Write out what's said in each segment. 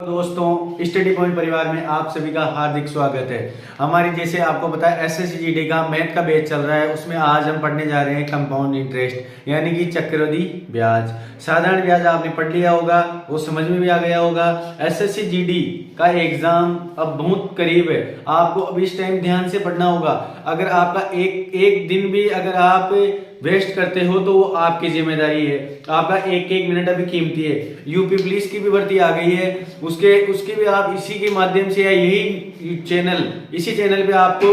दोस्तों, study point परिवार में आप सभी का हार्दिक स्वागत है। हमारी जैसे आपको पता है एसएससी जीडी का मैथ का बैच चल रहा है। उसमें आज हम पढ़ने जा रहे हैं कंपाउंड इंटरेस्ट यानी कि चक्रवृद्धि ब्याज। साधारण ब्याज आपने पढ़ लिया होगा, वो समझ में भी आ गया होगा। एसएससी जीडी का एग्जाम अब बहुत करीब है, आपको अब इस टाइम ध्यान से पढ़ना होगा। अगर आपका एक दिन भी अगर आप वेस्ट करते हो तो वो आपकी जिम्मेदारी है। आपका एक एक मिनट अभी कीमती है। यूपी पुलिस की भी भर्ती आ गई है, उसकी भी आप इसी के माध्यम से या इसी चैनल पे आपको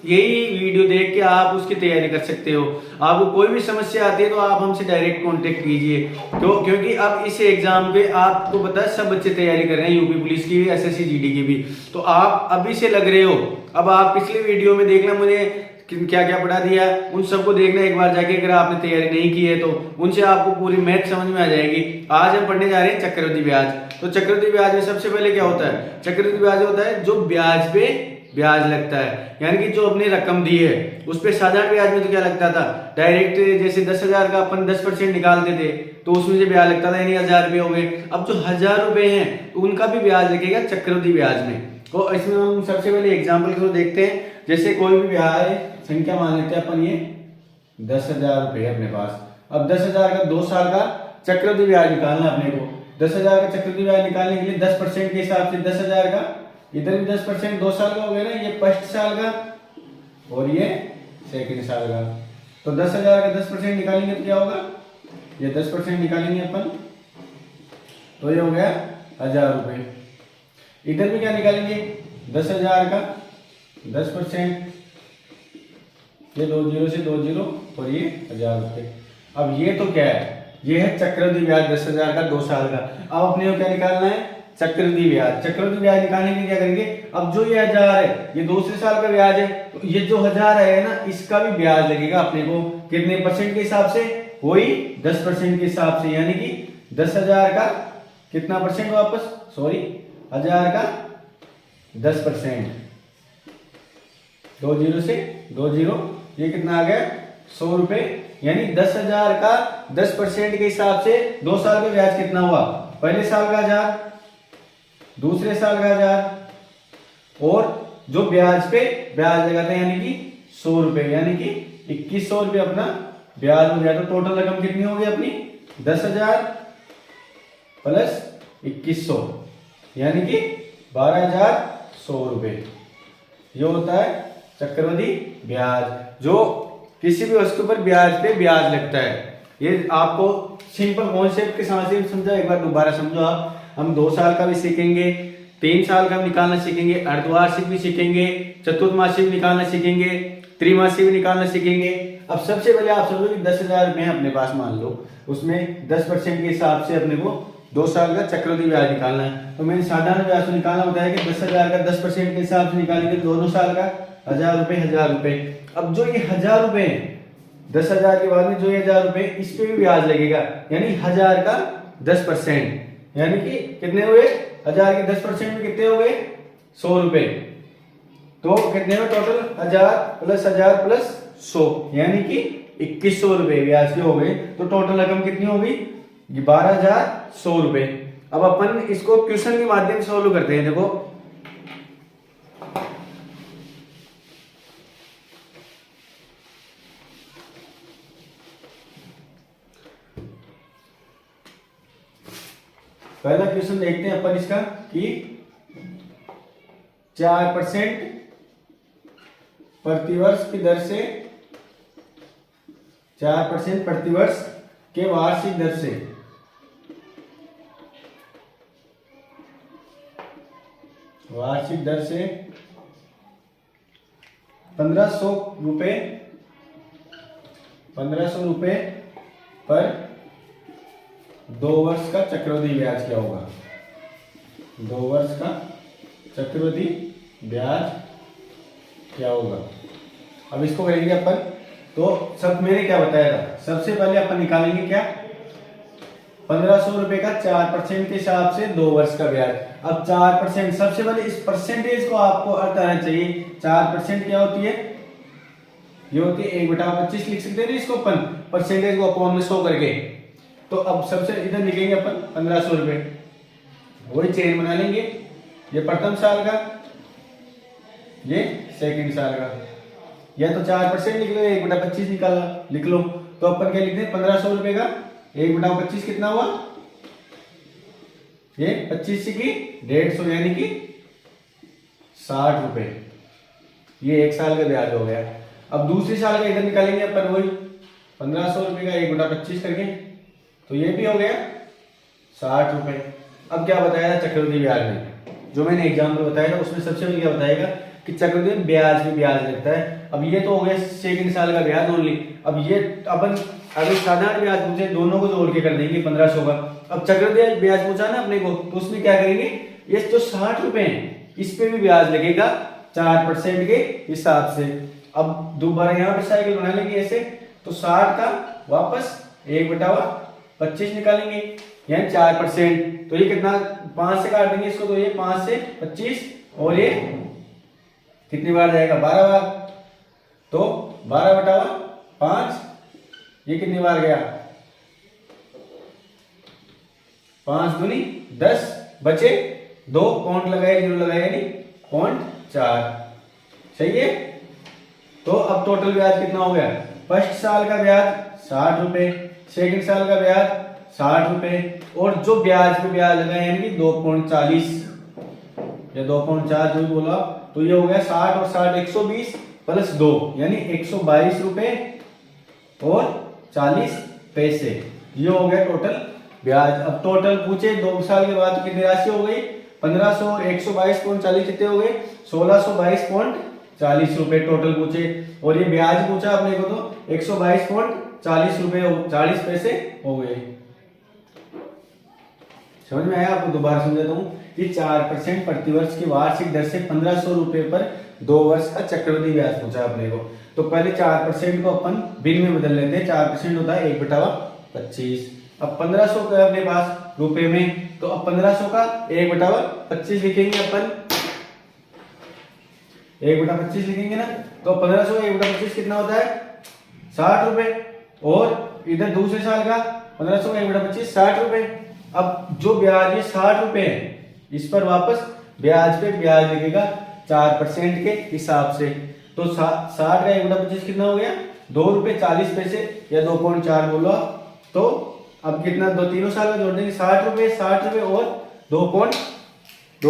यही वीडियो देख के आप उसकी तैयारी कर सकते हो। आपको कोई भी समस्या आती है तो आप हमसे डायरेक्ट कांटेक्ट कीजिए। तो क्योंकि अब इस एग्जाम पे आपको पता है सब बच्चे तैयारी कर रहे हैं, यूपी पुलिस की भी, एसएससी जीडी की भी। तो आप अभी से लग रहे हो। अब आप पिछली वीडियो में देखना मुझे क्या क्या पढ़ा दिया, उन सबको देखना एक बार जाके। अगर आपने तैयारी नहीं की है तो उनसे आपको पूरी मैथ समझ में आ जाएगी। आज हम पढ़ने जा रहे हैं चक्रवृद्धि ब्याज। तो चक्रवृद्धि ब्याज में सबसे पहले क्या होता है? चक्रवृद्धि ब्याज होता है जो ब्याज पे ब्याज लगता है, यानी कि जो अपने रकम दी है उस पे। साधारण ब्याज में तो क्या लगता था, डायरेक्ट जैसे 10,000 का अपन 10% निकालते थे तो उसमें से ब्याज लगता था, यानी 1,000 रुपये हो गए। अब जो 1,000 रुपये हैं तो उनका भी ब्याज लगेगा चक्रवृद्धि ब्याज में। तो इसमें हम सबसे पहले एग्जाम्पल को देखते हैं। जैसे कोई भी ब्याज संख्या मान लेते हैं अपन, ये 10,000 रुपये अपने पास। अब 10,000 का 2 साल का चक्रवृद्धि ब्याज निकालना अपने को। 10,000 का चक्रवृद्धि ब्याज निकालने के लिए 10% के हिसाब से 10,000 का, इधर भी 10% 2 साल का हो गया ना, ये फर्स्ट साल का और ये सेकंड साल का। तो 10,000 का 10% निकालेंगे तो क्या होगा, ये 10% निकालेंगे अपन तो ये हो गया 1,000 रुपये। इधर भी क्या निकालेंगे, 10,000 का 10%, ये 2 जीरो से 2 जीरो और ये 1,000 रुपये। अब ये तो क्या है, ये है चक्रवृद्धि ब्याज 10,000 का 2 साल का। अब अपने को क्या निकालना है, चक्रवृद्धि ब्याज। चक्रवृद्धि ब्याज निकालने के लिए क्या करेंगे, अब जो ये 1,000 है ये दूसरे साल का ब्याज है, तो ये जो 1,000 है ना इसका भी ब्याज लगेगा अपने को। कितने परसेंट के हिसाब से, वही 10% के हिसाब से। यानी कि 10,000 का कितना परसेंट वापस, 1,000 का 10%, 2 जीरो से 2 जीरो, ये कितना आ गया 100 रुपए। यानी 10,000 का 10% के हिसाब से 2 साल का ब्याज कितना हुआ, पहले साल का 1,000, दूसरे साल का 1,000 और जो ब्याज पे ब्याज लगाते हैं यानी कि 100 रुपए, यानी कि 2,100 रुपये अपना ब्याज हो गया। तो टोटल रकम कितनी होगी अपनी, 10,000 प्लस 2,100 यानी कि 12,100 रुपये। ये होता है चक्रवृद्धि ब्याज, जो किसी भी वस्तु पर ब्याज पे ब्याज लगता है। ये आपको सिंपल कॉन्सेप्ट के साथ से समझा, एक बार दोबारा समझो आप। हम 2 साल का भी सीखेंगे, 3 साल का भी निकालना सीखेंगे, अर्धवार्षिक भी सीखेंगे, चतुर्मासिक भी निकालना सीखेंगे, त्रिमासिक भी निकालना सीखेंगे। अब सबसे पहले आप समझो कि 10,000 रुपये अपने पास मान लो, उसमें 10% के हिसाब से अपने को 2 साल का चक्रवृद्धि ब्याज निकालना है। तो मैंने साधारण ब्याज को निकालना होता है कि 10,000 का 10% के हिसाब से निकालेंगे, दोनों साल का 1,000 रुपये 1,000 रुपये। अब जो ये 1,000 रुपये 10,000 के बाद में जो ये 1,000 रुपये इस पे भी ब्याज लगेगा, यानी 1,000 का 10%, यानी कि कितने हुए, 1,000 के 10% में कितने हो गए 100 रुपये। तो कितने में टोटल 1,000 प्लस 1,000 प्लस 100 यानी कि 2,100 रुपये ब्याज के हो गए। तो टोटल रकम कितनी होगी, 12,100 रुपये। अब अपन इसको क्वेश्चन के माध्यम से सॉल्व करते हैं। देखो पहला क्वेश्चन देखते हैं अपन इसका कि 4% प्रतिवर्ष की दर से, 4% प्रतिवर्ष के वार्षिक दर से वार्षिक दर से 1,500 रुपये, 1,500 रुपये पर 2 वर्ष का चक्रवृद्धि ब्याज क्या होगा, 2 वर्ष का चक्रवृद्धि ब्याज क्या होगा। अब इसको करेंगे अपन। तो सब मैंने क्या बताया था, सबसे पहले अपन निकालेंगे क्या, 1,500 रुपये का 4% के हिसाब से 2 वर्ष का ब्याज। अब 4%, सबसे पहले इस परसेंटेज को आपको अर्थ आना चाहिए। 4% क्या होती है, ये होती है 1/25 लिख सकते हैं इसको अपन, परसेंटेज को अपॉन में 100 करके। तो अब सबसे इधर लिखेंगे अपन 1,500 रुपये, वही चेन बना लेंगे, ये प्रथम साल का, ये सेकंड साल का, या तो 4% लिख लो, 1/25 निकाल लिख लो। तो अपन क्या लिख दें, 1500 रुपए का 1/25 कितना हुआ, ये 25 की 150 यानी कि 60 रुपए, ये एक साल का ब्याज हो गया। अब दूसरे साल का इधर निकालेंगे अपन, वही 1500 रुपए का 1/25 करके, तो ये भी हो गया 60 रुपए। अब क्या बताया था चक्रवृद्धि ब्याज में, जो मैंने एग्जाम्पल बताया था उसमें सबसे पहले क्या बताएगा कि चक्रवृद्धि में ब्याज भी ब्याज लगता है। अब ये तो हो गया सेकंड साल का ब्याज ओनली। अब ये अपन अगर साधारण ब्याज पूछे दोनों को जोड़ के कर देंगे 1500 का। अब चक्रवृद्धि ब्याज पूछा ना अपने को, तो उसमें क्या करेंगे, ये तो 60 रुपए हैं, इस पे भी ब्याज लगेगा 4% के हिसाब से। अब दोबारा यहाँ पे साइकिल बना लेंगे ऐसे, तो 60 का वापस 1/25 निकालेंगे, यानी 4%। तो ये कितना, 5 से काट देंगे इसको, तो ये 5 से 25, और ये कितनी बार जाएगा, 12 बार। तो 12/5, ये कितनी बार गया, 5 दूनी 10, बचे 2, पॉइंट लगाए 0 लगाए, यानी 0.4, सही है। तो अब टोटल ब्याज कितना हो गया, फर्स्ट साल का ब्याज 60 रुपए, सेकंड साल का ब्याज 60 रुपए, और जो ब्याज पे ब्याज लगा यानी कि 2.40 या 2.4 जो भी बोला, तो ये हो गया 60 और 60 120 प्लस 2 यानी 122 रुपए और 40 पैसे, ये हो गया टोटल ब्याज। अब टोटल पूछे 2 साल के बाद कितनी राशि हो गई, 1500 122.40 कितने हो गए, 1622.40 रुपए टोटल पूछे, और ये ब्याज पूछा अपने को तो 122.40 रुपए 40 पैसे हो गए। समझ में आया आपको, दोबारा समझाता हूँ कि 4% प्रतिवर्ष की वार्षिक दर से 1500 रुपए पर 2 वर्ष का चक्रवृद्धि ब्याज पूछा अपने को। तो पहले 4% को अपन बिन में बदल लेते हैं, 4% होता है 1/25। अब 1500 का अपने पास रुपए में, तो अब 1500 का 1/25 लिखेंगे अपन, 1/25 लिखेंगे ना, तो 1500 1/25 कितना होता है, 60 रुपए, और इधर दूसरे साल का 1500 का 1/25 60 रुपए। अब जो ब्याज ये 60 रुपए है, इस पर वापस ब्याज पे ब्याज लगेगा 4% के हिसाब से। तो 60 का 1/25 कितना हो गया, 2 रुपए 40 पैसे या 2.4 बोलो। तो अब कितना, दो तीनों साल में जोड़ देंगे, 60 रुपए और 2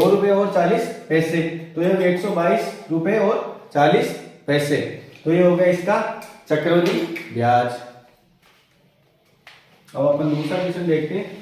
रुपए और 40 पैसे, तो ये 122 रुपए और 40 पैसे। तो ये हो गया इसका चक्रवृद्धि ब्याज। अब अपन दूसरा क्वेश्चन देखते हैं।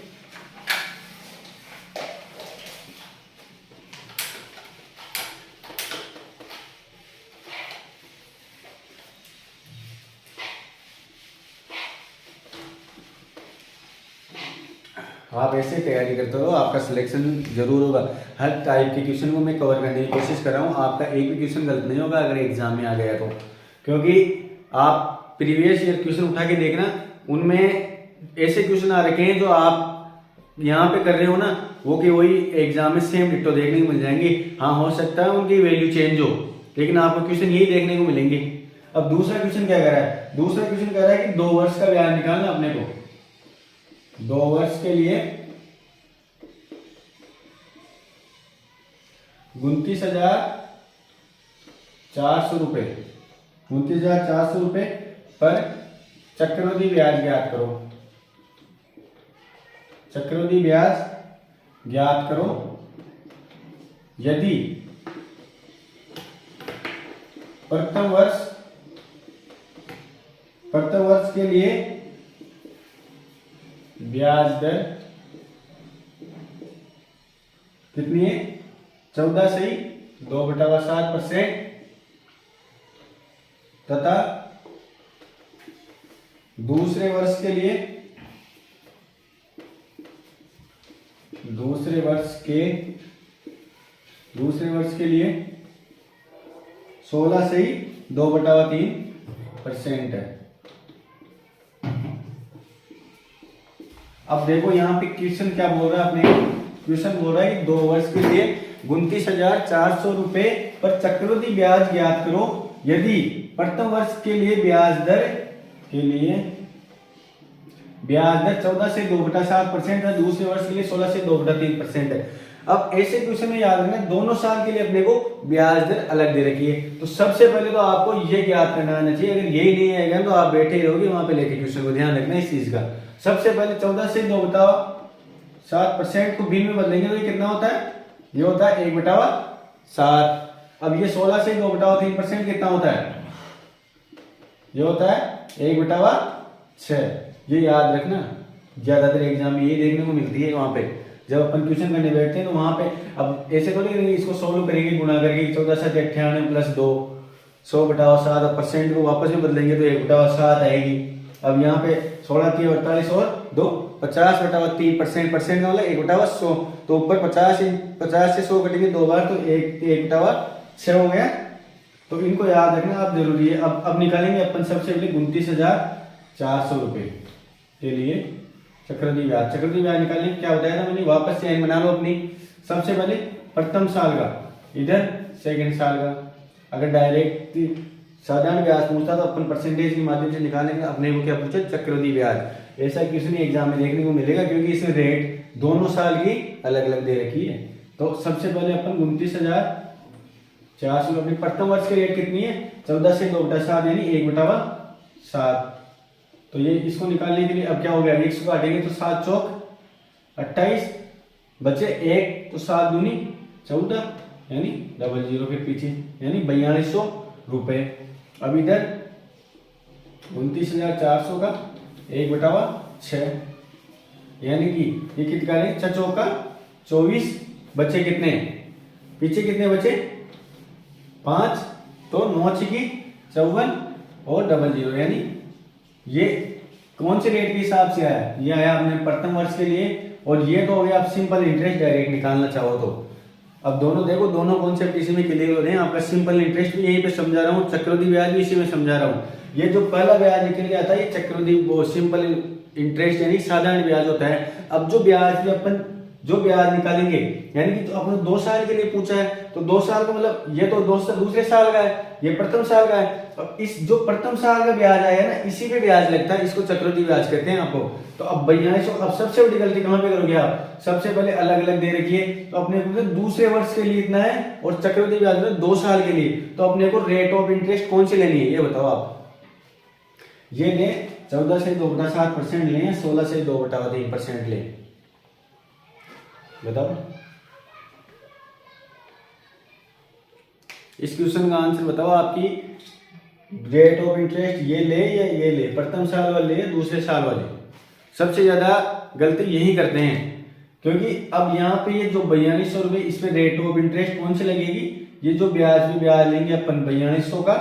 आप ऐसे तैयारी करते रहो, आपका सिलेक्शन जरूर होगा। हर टाइप के क्वेश्चन को मैं कवर करने की कोशिश कर रहा हूँ, आपका एक भी क्वेश्चन गलत नहीं होगा अगर एग्जाम में आ गया तो। क्योंकि आप प्रीवियस ईयर क्वेश्चन उठा के देखना, उनमें ऐसे क्वेश्चन आ रखे हैं जो आप यहाँ पे कर रहे हो ना, वो कि वही एग्जाम में सेम डिट्टो देखने को मिल जाएंगे। हाँ, हो सकता है उनकी वैल्यू चेंज हो, लेकिन आपको क्वेश्चन यही देखने को मिलेंगे। अब दूसरा क्वेश्चन क्या कर रहा है, दूसरा क्वेश्चन कह रहा है कि 2 वर्ष का ब्याज निकालना अपने को। 2 वर्ष के लिए 29,400 रुपए, 29,400 रुपए पर चक्रवृद्धि ब्याज ज्ञात करो। चक्रवृद्धि ब्याज ज्ञात करो यदि प्रथम वर्ष के लिए ब्याज दर कितनी है, 14 से 2/7% तथा दूसरे वर्ष के लिए 16 से 2/3% है। अब देखो यहाँ पे क्वेश्चन क्या बोल रहा है, अपने क्वेश्चन बोल रहा है कि 2 वर्ष के लिए 29,400 रुपए पर चक्रवृद्धि ब्याज ज्ञात करो यदि प्रथम वर्ष के लिए ब्याज दर 14 से 2/7% है, दूसरे वर्ष के लिए 16 से 2/3% है। अब ऐसे क्वेश्चन में याद रखना दोनों साल के लिए अपने को ब्याज दर अलग दे रखी है। तो सबसे पहले तो आपको ये याद करना आना चाहिए, अगर यही नहीं आएगा तो आप बैठे ही रहोगे वहां पे लेके क्वेश्चन को। ध्यान रखना इस चीज का। सबसे पहले 14 से 2/7% को भिन्न में बदलेंगे तो ये कितना होता है, ये होता है 1/7। अब ये 16 से 2/3% कितना होता है, ये होता है 1/6। ये याद रखना, ज्यादातर एग्जाम में यही देखने को मिलती है। वहां पे जब अपन क्वेश्चन करने बैठते हैं तो वहां पे अब ऐसे तो नहीं इसको सोल्व करेंगे गुणा करके 14 से 98 प्लस 2 100/7 और परसेंट को वापस में बदलेंगे तो 1/7 आएगी। अब यहाँ पे 16 की 48 और 2 50/3%, परसेंट का मतलब 1/100। तो ऊपर 50 से 100 कटेंगे 2 बार तो 1/6 हो गया। तो इनको याद रखना आप जरूरी है। अब निकालेंगे अपन सबसे पहले 29,400 रुपये के लिए चक्रवृद्धि ब्याज। चक्रवृद्धि ब्याज निकालने क्या बताया था मैंने, वापस चेन बना लो अपनी। सबसे पहले प्रथम साल का, इधर सेकंड साल का। अगर डायरेक्ट साधारण ब्याज पूछता तो अपन परसेंटेज के माध्यम से निकालेंगे। अपने को क्या पूछा, चक्रवृद्धि ब्याज। ऐसा किसी ने एग्जाम में देखने को मिलेगा क्योंकि इसमें रेट दोनों साल की अलग अलग दे रखी है। तो सबसे पहले अपन 29,400 अपनी प्रथम वर्ष की रेट कितनी है, 14 से 2/7 यानी 1/7। तो ये इसको निकालने के लिए अब क्या हो गया, 100 काटेंगे तो 7 चौक 28 बचे 1 तो 7 दूनी 14 यानी 00 के पीछे यानी 4200 रुपए। अब इधर 29,400 का 1/6 यानी कि ये कितना है, 6 चौका 24 बचे कितने, पीछे कितने बचे 5 तो 9 की 54 और 00 यानी ये कौन से रेट के हिसाब से आया, ये आया आपने प्रथम वर्ष के लिए। और ये तो हो गया आप सिंपल इंटरेस्ट डायरेक्ट निकालना चाहो तो। अब दोनों देखो, दोनों कॉन्सेप्ट इसी में क्लियर हो रहे हैं। आपका सिंपल इंटरेस्ट भी यहीं पे समझा रहा हूँ, चक्रवृद्धि ब्याज भी इसी में समझा रहा हूँ। ये जो पहला ब्याज निकल गया था ये चक्रवृद्धि वो सिंपल इंटरेस्ट यानी साधारण ब्याज होता है। अब जो ब्याज भी अपन जो ब्याज निकालेंगे यानी कि तो अपने 2 साल के लिए पूछा है तो 2 साल का मतलब ये तो दूसरे साल का है, ये प्रथम साल का है। अब इस जो प्रथम साल का ब्याज आया ना इसी पे ब्याज लगता है, इसको चक्रवृद्धि ब्याज कहते हैं आपको। तो अब 4200, अब सबसे बड़ी गलती कहां पे करोगे आप, सबसे पहले अलग अलग दे रखी है तो अपने को दूसरे वर्ष के लिए इतना है और चक्रवृद्धि ब्याज 2 साल के लिए। तो अपने को रेट ऑफ इंटरेस्ट कौन सी लेनी है ये बताओ आप। ये ले 14 से 2/7% ले, 16 से 2/3% ले, बताओ। इस क्वेश्चन का आंसर बताओ। आपकी रेट ऑफ इंटरेस्ट ये ले या ये ले, प्रथम साल वाले या दूसरे साल वाले। सबसे ज्यादा गलती यही करते हैं क्योंकि अब यहाँ पे ये जो 4200 रुपये इस पे रेट ऑफ इंटरेस्ट कौन सी लगेगी, ये जो ब्याज लेंगे अपन 4200 का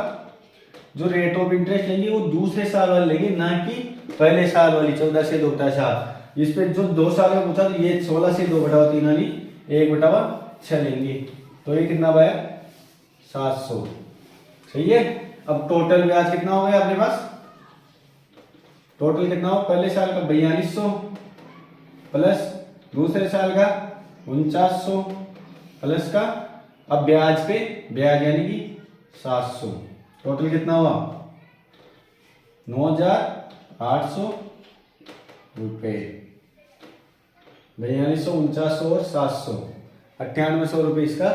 जो रेट ऑफ इंटरेस्ट लेंगे वो दूसरे साल वाले लेंगे, ना कि पहले साल वाली 14 से 2/7। इस पे जो 2 साल का पूछा तो ये 16 से 2/3 यानी 1/6 लेंगे। तो ये कितना पाया 700, सही है। अब टोटल ब्याज कितना हो गया अपने पास, टोटल कितना हो, पहले साल का 4200 प्लस दूसरे साल का 4900 प्लस का अब ब्याज पे ब्याज यानी कि 700, टोटल कितना हुआ 9,800 रुपये। 4200, 4900 और 700, 9800 रुपये इसका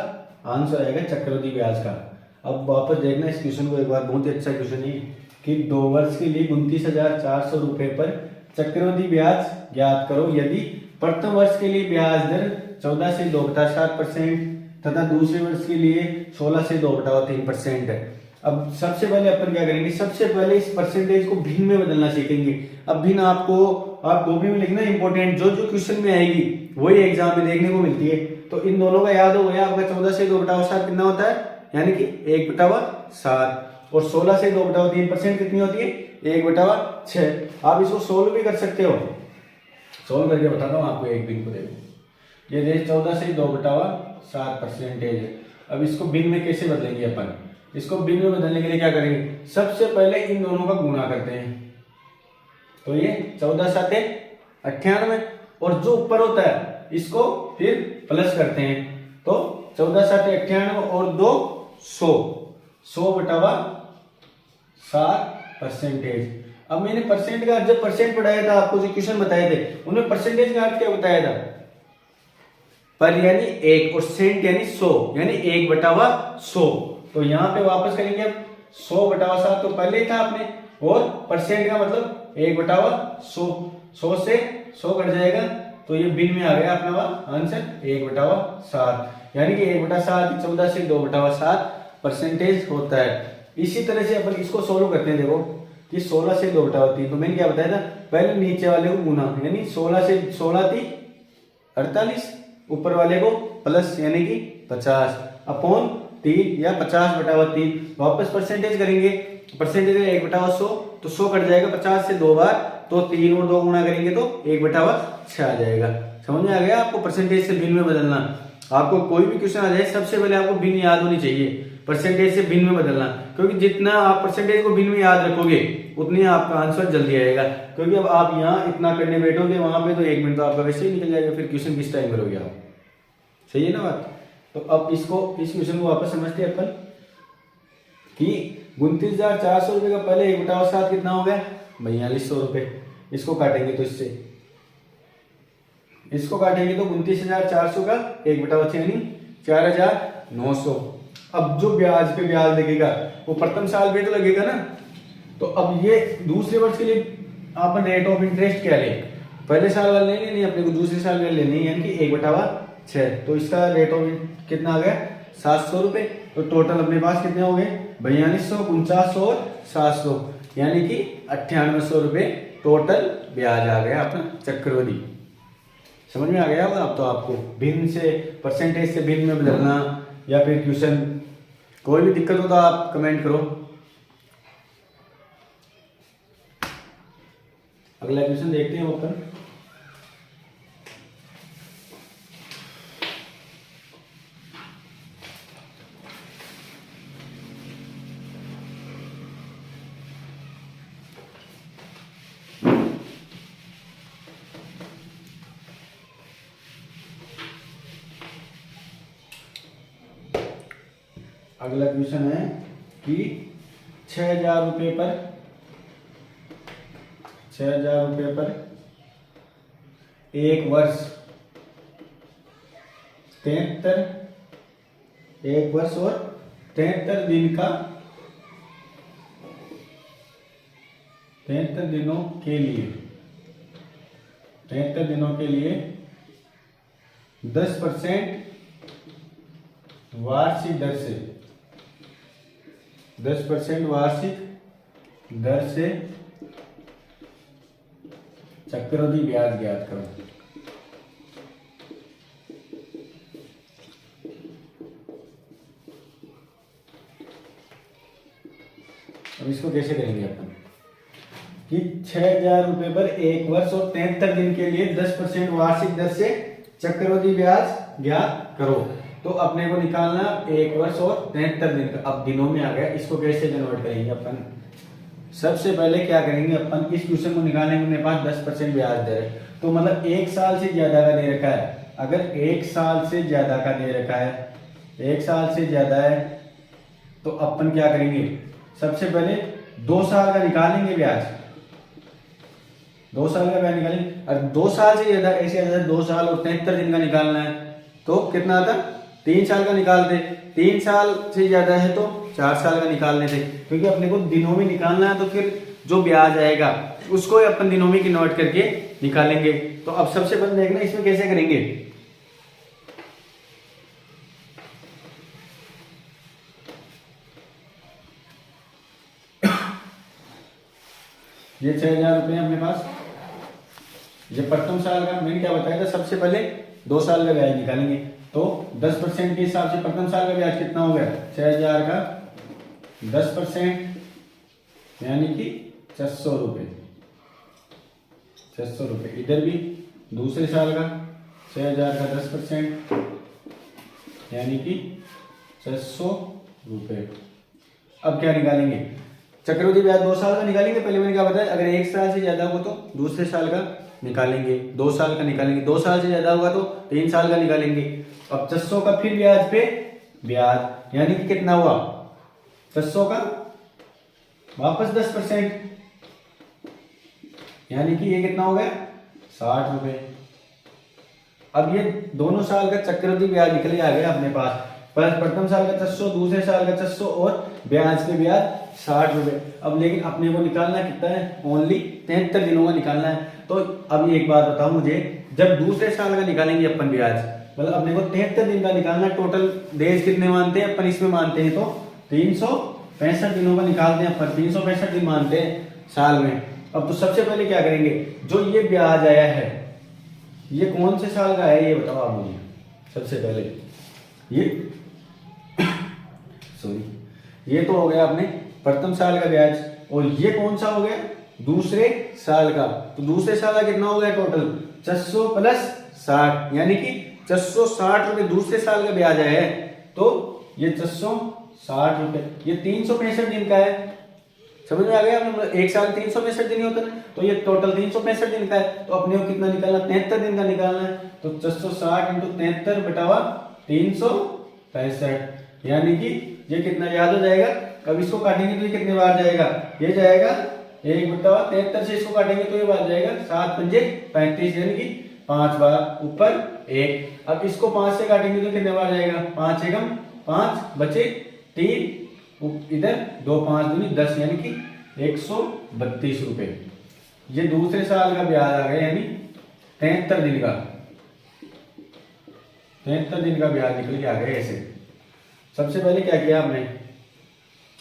आंसर आएगा चक्रवृद्धि ब्याज का। अब वापस देखना इस क्वेश्चन को एक बार, बहुत ही अच्छा क्वेश्चन है कि 2 वर्ष के लिए 29,400 रुपये पर चक्रवृद्धि ब्याज ज्ञात करो यदि प्रथम वर्ष के लिए ब्याज दर 14 से 2/7% तथा दूसरे वर्ष के लिए 16 से 2/3% है। अब सबसे पहले अपन क्या करेंगे, सबसे पहले इस परसेंटेज को भिन्न में बदलना सीखेंगे। अब भिन्न आपको आप कॉपी में लिखना इंपॉर्टेंट, जो जो क्वेश्चन में आएगी वही एग्जाम में देखने को मिलती है। तो इन दोनों का याद हो गया आपका, 14 से 2/7 कितना होता है यानी कि 1/7 और 16 से 2/3% कितनी होती है 1/6। आप इसको सोल्व भी कर सकते हो, सोल्व करके बताता हूँ आपको। एक बिन को देखो, ये 14 से 2/7% है। अब इसको बिन में कैसे बदलेंगे अपन, इसको बिन में बदलने के लिए क्या करेंगे, सबसे पहले इन दोनों का गुणा करते हैं। तो ये 14×7 = 98 और जो ऊपर होता है इसको फिर प्लस करते हैं। तो 14×7 = 98 और 2 100, 100/7%। अब मैंने परसेंट का जब परसेंट पढ़ाया था आपको, जो क्वेश्चन बताए थे उन्होंने परसेंटेज का अर्थ क्या बताया था, पर यानी एक, और सेंट यानी 100, यानी 1/100। तो यहाँ पे वापस करेंगे अब 100/7 तो पहले ही था अपने, और परसेंट का मतलब 1/100। 100 से 100 कट जाएगा तो ये बिन में आ गया अपना आंसर 1/7, यानी कि 1/7 14 से 2/7 परसेंटेज होता है। इसी तरह से अपन इसको सोल्व करते हैं। देखो कि 16 से 2/3, तो मैंने क्या बताया था, पहले नीचे वाले को गुना, यानी 16 से 16 थी 48, ऊपर वाले को प्लस यानी कि 50 अपॉन 3 या 50/3। वापस परसेंटेज करेंगे, परसेंटेज 1/100 तो 100 कट जाएगा 50 से 2 बार, तो 3 और 2 गुना करेंगे तो 1/6 आ जाएगा। समझ में आ गया आपको परसेंटेज से भिन्न में बदलना। आपको कोई भी क्वेश्चन आ जाए सबसे पहले आपको भिन्न याद होनी चाहिए, परसेंटेज से भिन्न में बदलना, क्योंकि जितना आप परसेंटेज को भिन्न में याद रखोगे उतनी आपका आंसर जल्दी आएगा। क्योंकि अब आप यहाँ इतना करने बैठोगे वहां पे तो 1 मिनट तो आपका वैसे ही निकल जाएगा, फिर क्वेश्चन किस टाइम करोगे आप। सही है ना बात। तो अब इस क्वेश्चन को वापस समझते हैं अपन कि 29,400 रुपये का पहले 1/7 कितना हो गया 4200 रुपये। इसको काटेंगे तो इसको काटेंगे तो 29,400 का 1/6 यानी 4,900। अब जो ब्याज पे ब्याज लगेगा वो प्रथम साल पे तो लगेगा ना। तो अब ये दूसरे वर्ष के लिए अपन रेट ऑफ इंटरेस्ट क्या ले, पहले साल वाले नहीं लेनी अपने को, दूसरे साल में लेनी, यानी कि 1/6। तो इसका रेट ऑफ कितना आ गया 700 रुपये। तो टोटल अपने पास कितने हो गए 4200, 4900 और 700, यानी कि 9800 रुपये टोटल ब्याज आ गया अपना चक्रवृद्धि। समझ में आ गया होगा अब तो आपको भिन्न से परसेंटेज से भिन्न में बदलना, या फिर क्वेश्चन कोई भी दिक्कत हो तो आप कमेंट करो। अगला क्वेश्चन देखते हैं अपन। अगला क्वेश्चन है कि 6,000 रुपये पर 6,000 रुपये पर एक वर्ष 1 वर्ष और 73 दिन का 73 दिनों के लिए 73 दिनों के लिए 10% वार्षिक दर से 10% वार्षिक दर से चक्रवृद्धि ब्याज ज्ञात करो। अब इसको कैसे करेंगे अपन कि 6,000 रुपये पर 1 वर्ष और 73 दिन के लिए 10% वार्षिक दर से चक्रवृद्धि ब्याज ज्ञात करो। तो अपने को निकालना 1 वर्ष और 73 दिन का। अब दिनों में आ गया, इसको कैसे कन्वर्ट करेंगे अपन। सबसे पहले क्या करेंगे अपन, इस क्वेश्चन को निकालने में अपने पास 10% ब्याज दर है, तो मतलब 1 साल से ज्यादा का दे रखा है। अगर 1 साल से ज्यादा का दे रखा है, 1 साल से ज्यादा है, तो अपन क्या करेंगे, सबसे पहले 2 साल का निकालेंगे ब्याज। 2 साल का ब्याज निकालेंगे, और 2 साल से ज्यादा ऐसे 2 साल और 73 दिन का निकालना है तो कितना आता, 3 साल का निकालते। 3 साल से ज्यादा है तो 4 साल का निकाल लेते, क्योंकि अपने को दिनों में निकालना है, तो फिर जो ब्याज आएगा उसको अपन दिनों में कन्वर्ट करके निकालेंगे। तो अब सबसे पहले देखना इसमें कैसे करेंगे। ये 6,000 रुपये अपने पास, ये प्रथम साल का मैंने क्या बताया था, सबसे पहले 2 साल का ब्याज निकालेंगे। तो 10% के हिसाब से प्रथम साल का ब्याज कितना हो गया, 6,000 का 10% यानी कि 600 रुपये। 600 रुपये इधर भी दूसरे साल का 6,000 का 10% यानी कि 600 रुपये। अब क्या निकालेंगे, चक्रवृद्धि ब्याज 2 साल का निकालेंगे। पहले मैंने क्या बताया, अगर 1 साल से ज्यादा हो तो दूसरे साल का निकालेंगे, 2 साल का निकालेंगे, 2 साल से ज्यादा होगा तो 3 साल का निकालेंगे। अब 600 का फिर ब्याज पे ब्याज, यानी कि कितना हुआ 600 का वापस 10%, यानी कि ये कितना हो गया 60 रुपये। अब ये दोनों साल का चक्रवृद्धि ब्याज निकल के आ गया अपने पास। प्रथम साल का 600, दूसरे साल का 600 और ब्याज पे ब्याज 60 रुपए। अब लेकिन अपने को निकालना कितना है, ओनली 73 दिनों का निकालना है। तो अब एक बात बताओ मुझे, जब दूसरे साल का निकालेंगे अपन ब्याज, मतलब अपने को 73 दिन का निकालना है। टोटल डेज कितने मानते हैं अपन इसमें, मानते हैं तो 365 दिनों का निकालते हैं अपन, 365 दिन मानते हैं साल में। अब तो सबसे पहले क्या करेंगे, जो ये ब्याज आया है ये कौन से साल का है ये बताओ आप मुझे। सबसे पहले ये सॉरी ये तो हो गया अपने प्रथम साल का ब्याज, और ये कौन सा हो गया, दूसरे साल का। तो दूसरे साल का कितना हो गया टोटल, 600 प्लस 60, यानी कि 660 रुपए दूसरे साल का ब्याज आया है। तो ये 660 रुपए, ये 365 दिन का है। समझ में आ गया, एक साल 365 दिन ही होता है, तो ये टोटल 365 दिन का है। तो अपने को कितना निकालना, 73 दिन का निकालना है। तो 660 इंटू 73 बटावा 365, यानी कि ये कितना याद हो जाएगा। अब इसको काटेंगे तो ये कितने बार जाएगा, ये जाएगा 1/73 से इसको काटेंगे तो ये बार जाएगा 7 पंजे 35, यानी कि 5 बार ऊपर 1। अब इसको 5 से काटेंगे तो कितने बार जाएगा, 5 एकम 5 बचे 3, इधर 2 5 दूनी 10, यानी कि 132 रुपए। ये दूसरे साल का ब्याज आ गया, यानी 73 दिन का, 73 दिन का ब्याज निकल के आ गया ऐसे। सबसे पहले क्या किया आपने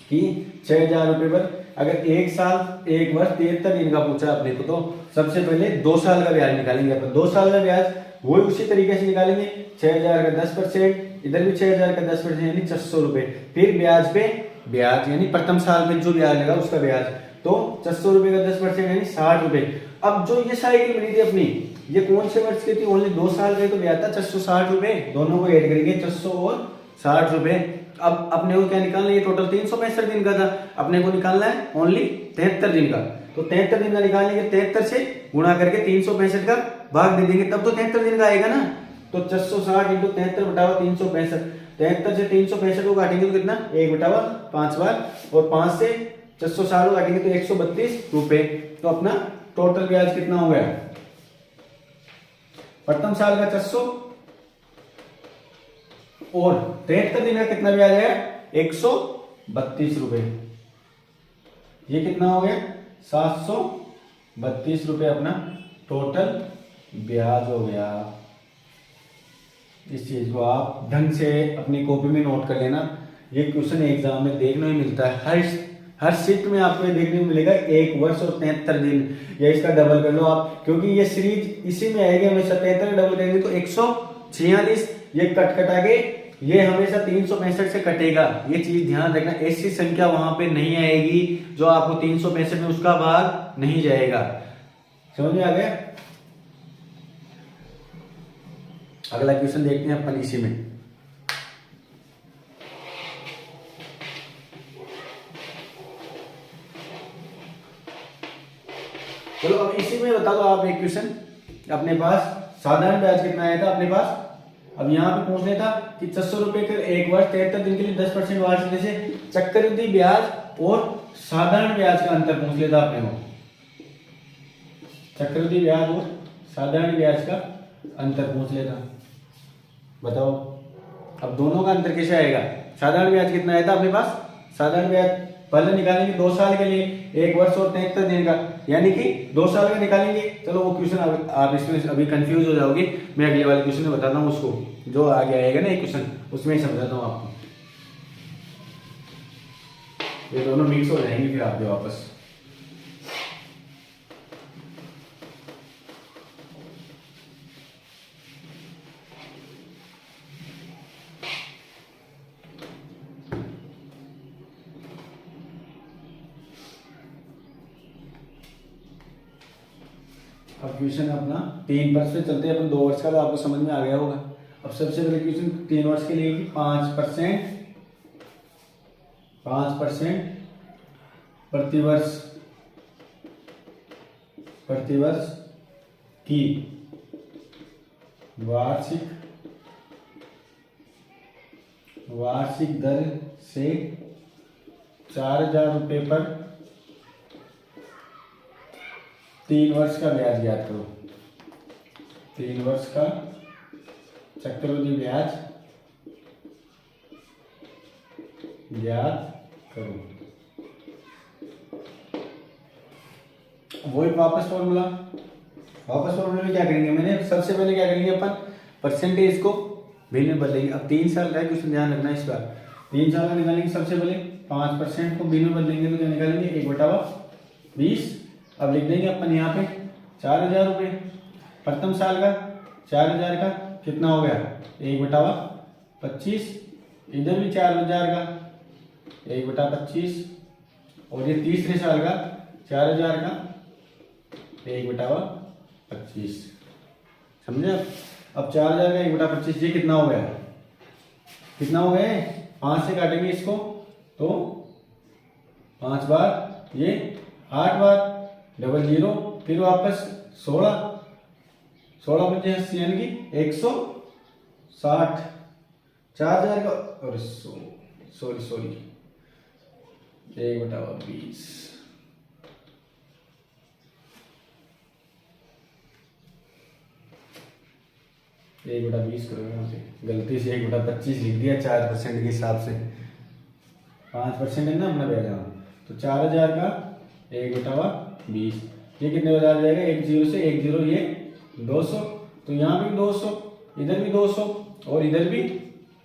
कि 6000 रुपए पर अगर एक साल एक वर्ष 73 दिन का पूछा अपने को, तो सबसे पहले 2 साल का ब्याज निकालेंगे अपन। 2 साल का ब्याज वही उसी तरीके से निकालेंगे, 6000 का 10%, इधर भी 6000 का 10%, यानी 600 रुपए। फिर ब्याज पे ब्याज, यानी प्रथम साल में जो ब्याज लगा उसका ब्याज, तो 600 रुपए का 10% यानी 60 रुपए। अब जो ये साइकिल बनी थी अपनी, ये कौन से वर्ष की थी, ओनली 2 साल का तो ब्याज था 660 रुपए, दोनों को ऐड करेंगे 600 और 60 रुपए। अब अपने को क्या निकालना है, ये टोटल 365 दिन का था, अपने को निकालना है ओनली 73 दिन का। तो 73 दिन का निकालेंगे, 73 से गुणा करके 365 का भाग दे देंगे, तब तो 73 दिन का आएगा ना। तो 660 इंटू 73 बटावा 365, 73 से 365 को काटेंगे तो कितना, 1/5 बार, और 5 से 660 को काटेंगे तो 132 रुपए। तो अपना टोटल ब्याज कितना हो गया, प्रथम साल का 600 और 73 दिन का कितना ब्याज आया, 132 रुपए। ये कितना हो गया, 732 रुपए अपना टोटल ब्याज हो गया। इस चीज को आप ढंग से अपनी कॉपी में नोट कर लेना। ये क्वेश्चन एग्जाम में देखने में मिलता है, हर शिफ्ट में आपको ये देखने को मिलेगा 1 वर्ष और 73 दिन, या इसका डबल कर लो आप, क्योंकि ये सीरीज इसी में आएगी हमेशा। 73 डबल करेंगे तो 146, ये कट कटा के ये हमेशा 365 से कटेगा। ये चीज ध्यान रखना, ऐसी संख्या वहां पे नहीं आएगी जो आपको 365 में उसका भाग नहीं जाएगा। समझ में आ गया। अगला क्वेश्चन देखते हैं अपन इसी में। चलो अब इसी में बता दो आप एक क्वेश्चन, अपने पास साधारण ब्याज कितना आया था अपने पास। अब यहाँ पे पूछने था कि 600 रुपए के 1 वर्ष 73 दिन के लिए 10% वार्षिक से चक्रवृद्धि ब्याज और साधारण ब्याज का अंतर पूछ लेता अपने को। चक्रवृद्धि ब्याज और साधारण ब्याज का अंतर पूछ लेता, बताओ। अब दोनों का अंतर कैसे आएगा, साधारण ब्याज कितना आया था अपने पास, साधारण ब्याज पहले निकालेंगे 2 साल के लिए, 1 वर्ष और 73 दिन का, यानी कि 2 साल का निकालेंगे। चलो वो क्वेश्चन आप इसमें अभी कंफ्यूज हो जाओगे, मैं अगले वाले क्वेश्चन में बताता हूँ उसको, जो आगे आएगा ना एक क्वेश्चन उसमें ही समझाता हूँ आपको। ये दोनों मिक्स हो जाएंगे फिर आपके वापस। अब क्वेश्चन अपना 3 वर्ष से चलते हैं अपन, 2 वर्ष का तो आपको समझ में आ गया होगा। अब सबसे पहले क्वेश्चन 3 वर्ष के लिए 5% प्रतिवर्ष की वार्षिक दर से 4000 रुपये पर 3 वर्ष का ब्याज ज्ञात करो। 3 वर्ष का चक्रवृद्धि ब्याज ज्ञात करो। वही वापस फॉर्मूला में क्या करेंगे, मैंने सबसे पहले क्या करेंगे अपन परसेंटेज को बिल में बदलेंगे। अब 3 साल का है, क्वेश्चन ध्यान रखना इस बार। 3 साल का निकालेंगे सबसे पहले 5% को बिल में बदलेंगे तो क्या निकालेंगे 1/20। अब लिख देंगे अपन यहाँ पे 4000 रुपये प्रथम साल का, 4000 का कितना हो गया 1/25। इधर भी 4000 का 1/25 और ये तीसरे साल का 4000 का 1/25। समझे? अब 4000 का 1/25 ये कितना हो गया, 5 से काटेंगे इसको तो 5 बार ये 8 बार 00, फिर वापस 16 25 यानी कि 160। 4000 का और सॉरी 1/20। एक बटा 20 करो, यहाँ पे गलती से 1/25 लिख दिया 4% के हिसाब से। 5% है ना अपना ब्याज, तो 4000 का 1/20 ये कितने बजा जाएगा, 1 0 से 1 0 ये 200, तो यहाँ भी 200, इधर भी 200 और इधर भी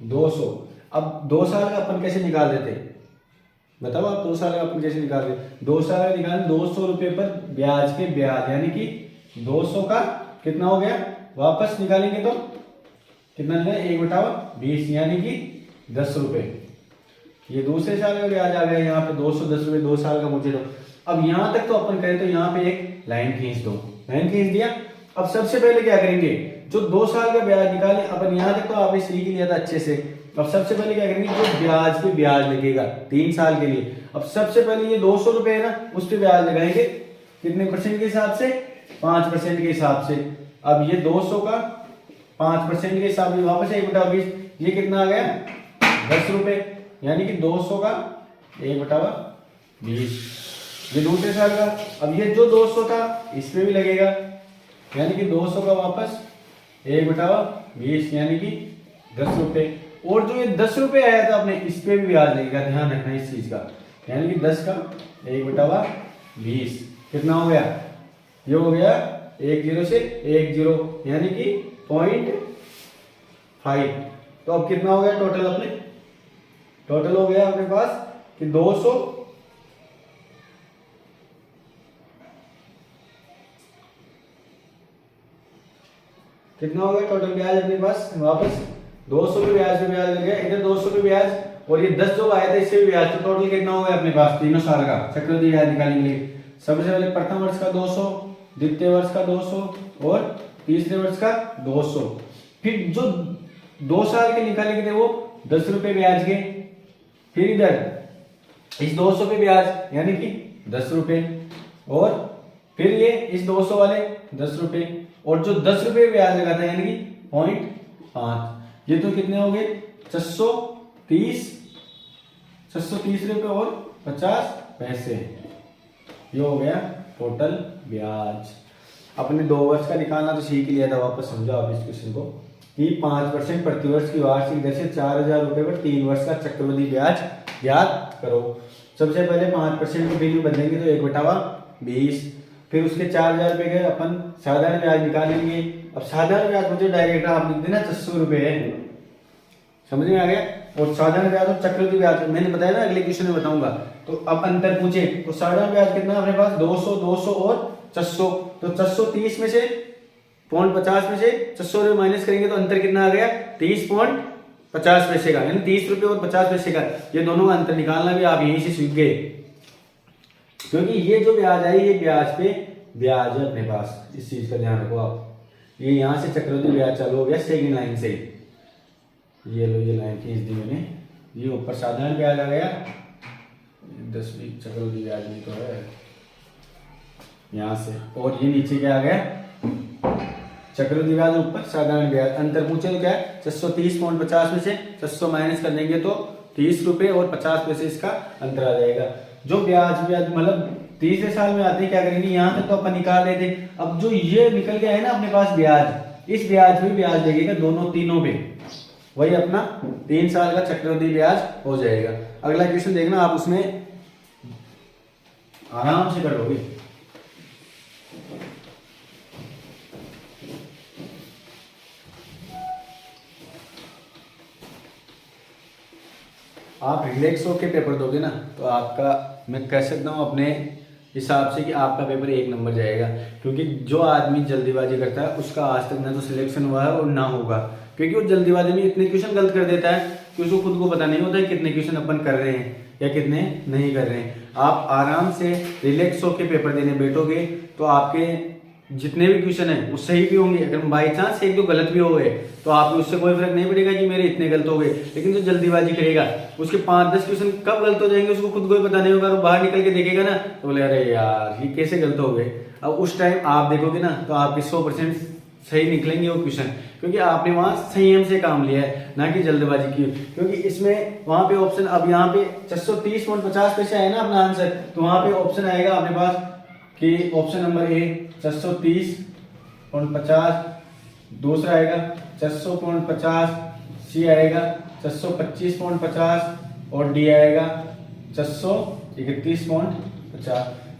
200। अब 2 साल का अपन कैसे निकाल देते, बताओ आप 2 साल का अपन कैसे निकाल देते। 2 साल का निकाल 200 रुपये पर ब्याज के ब्याज यानी कि 200 का कितना हो गया, वापस निकालेंगे तो कितना निकला 1/20 यानी कि 10 रुपये। ये दूसरे साल का ब्याज आ गया यहाँ पे 210 रुपये 2 साल का मुझे दो। अब यहाँ तक तो अपन करें तो यहाँ पे एक लाइन खींच दो, लाइन खींच दिया। अब सबसे पहले क्या करेंगे, जो 2 साल का ब्याज निकाले अपन यहाँ तक तो आपने सीख लिया था अच्छे से। अब सबसे पहले क्या करेंगे, जो ब्याज पे ब्याज लगेगा 3 साल के लिए, अब सबसे पहले ये 200 रुपये है ना, उस पर ब्याज लगाएंगे कितने परसेंट के हिसाब से, 5% के हिसाब से। अब ये 200 का 5% के हिसाब से वापस 1/20 ये कितना आ गया 10 रुपये यानी कि 200 का 1/20 ये दूसरे साल का। अब ये जो 200 था इस पे भी लगेगा यानी कि 200 का वापस 1/20 यानी कि 10 रुपये। और जो ये 10 रुपये आया था अपने इस पे भी ब्याज लगेगा, ध्यान रखना इस चीज का। यानी कि 10 का 1/20 कितना हो गया, ये हो गया 1 0 से 1 0 यानी कि 0.5। तो अब कितना हो गया टोटल, अपने टोटल हो गया अपने पास कि 200 कितना हो गया टोटल ब्याज अपने पास, वापस 200 पे ब्याज लग गया, इधर 200 पे ब्याज और ये 10 जो आया था इससे भी ब्याज, तो टोटल कितना हो गया अपने पास तीनों साल का चक्रवृद्धि ब्याज निकालने के लिए। सबसे पहले प्रथम वर्ष का 200, द्वितीय वर्ष का 200 और तीसरे वर्ष का 200। फिर जो 2 साल के निकाले थे वो 10 रुपए ब्याज के, फिर इधर इस 200 पे ब्याज यानी कि 10 रुपए और फिर ये इस 200 वाले 10 रुपए और जो 10 रुपए ब्याज लगा था यानी कि 0.5। ये तो कितने हो गए 630 रुपए और 50 पैसे। ये हो गया टोटल ब्याज। अपने 2 वर्ष का निकालना तो सीख लिया था, वापस समझाओ आप इस क्वेश्चन को कि 5% प्रतिवर्ष की वार्षिक दर से 4000 रुपए पर 3 वर्ष का चक्रवृद्धि ब्याज ज्ञात करो। सबसे पहले 5% को बिल में बदलेंगे तो 1/20, फिर उसके 4000 रुपए के अपन साधारण ब्याज निकालेंगे। अब साधारण ब्याज मुझे डायरेक्ट आप लिख देना 600 रुपए है, समझ में आ गया। और साधारण ब्याज और चक्रवृद्धि ब्याज मैंने बताया ना, अगले क्वेश्चन में बताऊंगा। तो अब अंतर पूछे तो साधारण ब्याज कितना अपने पास 200 200 और 600, तो 630 में से 0.50 में से 600 रुपये माइनस करेंगे तो अंतर कितना आ गया 30.50 पैसे का, यानी 30 रुपये और 50 पैसे का। ये दोनों का अंतर निकालना भी आप यहीं से सीख गए, क्योंकि ये जो ब्याज आई ये ब्याज पे ब्याज है अपने पास, इस चीज का ध्यान रखो आप। ये यहाँ से चक्रवृद्धि ब्याज चालू हो गया सेकंड लाइन से, ये लो ये लाइन खींच दी मैंने, ये ऊपर साधारण ब्याज आ गया 10वीं चक्रवृद्धि ब्याज भी तो है यहाँ से, और ये नीचे क्या आ गया चक्रवृद्धि ब्याज ऊपर साधारण ब्याज। अंतर पूछे तो क्या है 630.50 में से 600 माइनस कर देंगे तो 30 रुपये और 50 पैसे इसका अंतर आ जाएगा। जो ब्याज मतलब तीसरे साल में आते हैं क्या करेंगे, यहाँ तक तो अपन निकाल रहे थे। अब जो ये निकल गया है ना अपने पास ब्याज, इस ब्याज पे ब्याज लगेगा दोनों तीनों पे, वही अपना 3 साल का चक्रवृद्धि ब्याज हो जाएगा। अगला क्वेश्चन देखना, आप उसमें आराम से कर लोगे। आप रिलैक्स होके पेपर दोगे ना तो आपका, मैं कह सकता हूँ अपने हिसाब से कि आपका पेपर 1 नंबर जाएगा। क्योंकि जो आदमी जल्दीबाजी करता है उसका आज तक ना तो सिलेक्शन हुआ है और ना होगा, क्योंकि वो जल्दीबाजी में इतने क्वेश्चन गलत कर देता है कि उसको खुद को पता नहीं होता है कितने क्वेश्चन अपन कर रहे हैं या कितने नहीं कर रहे हैं। आप आराम से रिलैक्स होके पेपर देने बैठोगे तो आपके जितने भी क्वेश्चन है वो सही भी होंगे। अगर बाई चांस एक दो गलत भी हो गए तो आपको उससे कोई फर्क नहीं पड़ेगा कि मेरे इतने गलत हो गए। लेकिन जो जल्दीबाजी करेगा उसके 5-10 क्वेश्चन कब गलत हो जाएंगे उसको खुद को ही पता नहीं होगा। वो बाहर निकल के देखेगा ना तो बोले अरे यार ये कैसे गलत हो गए। अब उस टाइम आप देखोगे ना तो आपके 100% सही निकलेंगे वो क्वेश्चन, क्योंकि आपने वहां संयम से काम लिया है ना कि जल्दबाजी की। क्योंकि इसमें वहां पे ऑप्शन, अब यहाँ पे 630.50 पैसे आए ना अपना आंसर, तो वहां पे ऑप्शन आएगा अपने पास कि ऑप्शन नंबर ए 630.50, दूसरा आएगा 600.50, सी आएगा 625.50 और डी आएगा 631.50।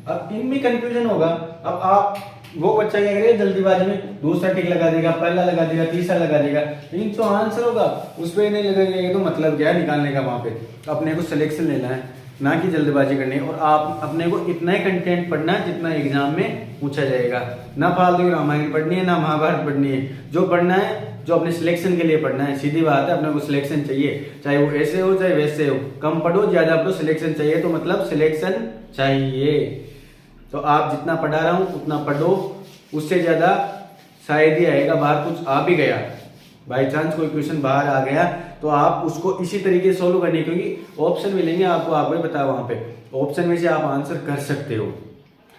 अब इनमें कंफ्यूजन होगा। अब आप वो बच्चा क्या करेगा जल्दीबाजी में दूसरा टिक लगा देगा, पहला लगा देगा, तीसरा लगा देगा, लेकिन जो आंसर होगा उस पर नहीं लगेगा तो मतलब क्या है निकालने का। वहां पे अपने को सिलेक्शन लेना है ना कि जल्दबाजी करनी है। और आप अपने को इतना ही कंटेंट पढ़ना है जितना एग्जाम में पूछा जाएगा, ना फालतू की रामायण पढ़नी है ना महाभारत पढ़नी है। जो पढ़ना है जो अपने सिलेक्शन के लिए पढ़ना है, सीधी बात है, अपने को सिलेक्शन चाहिए, चाहे वो ऐसे हो चाहे वैसे हो। कम पढ़ो ज्यादा पढ़ो, सिलेक्शन चाहिए तो मतलब सिलेक्शन चाहिए। तो आप जितना पढ़ा रहा हूं उतना पढ़ो, उससे ज्यादा शायद ही आएगा। बाहर कुछ आ भी गया, बाई चांस कोई क्वेश्चन बाहर आ गया तो आप उसको इसी तरीके से सोल्व करनी है, क्योंकि ऑप्शन मिलेंगे आपको ही पता है। वहां पे ऑप्शन में से आप आंसर कर सकते हो।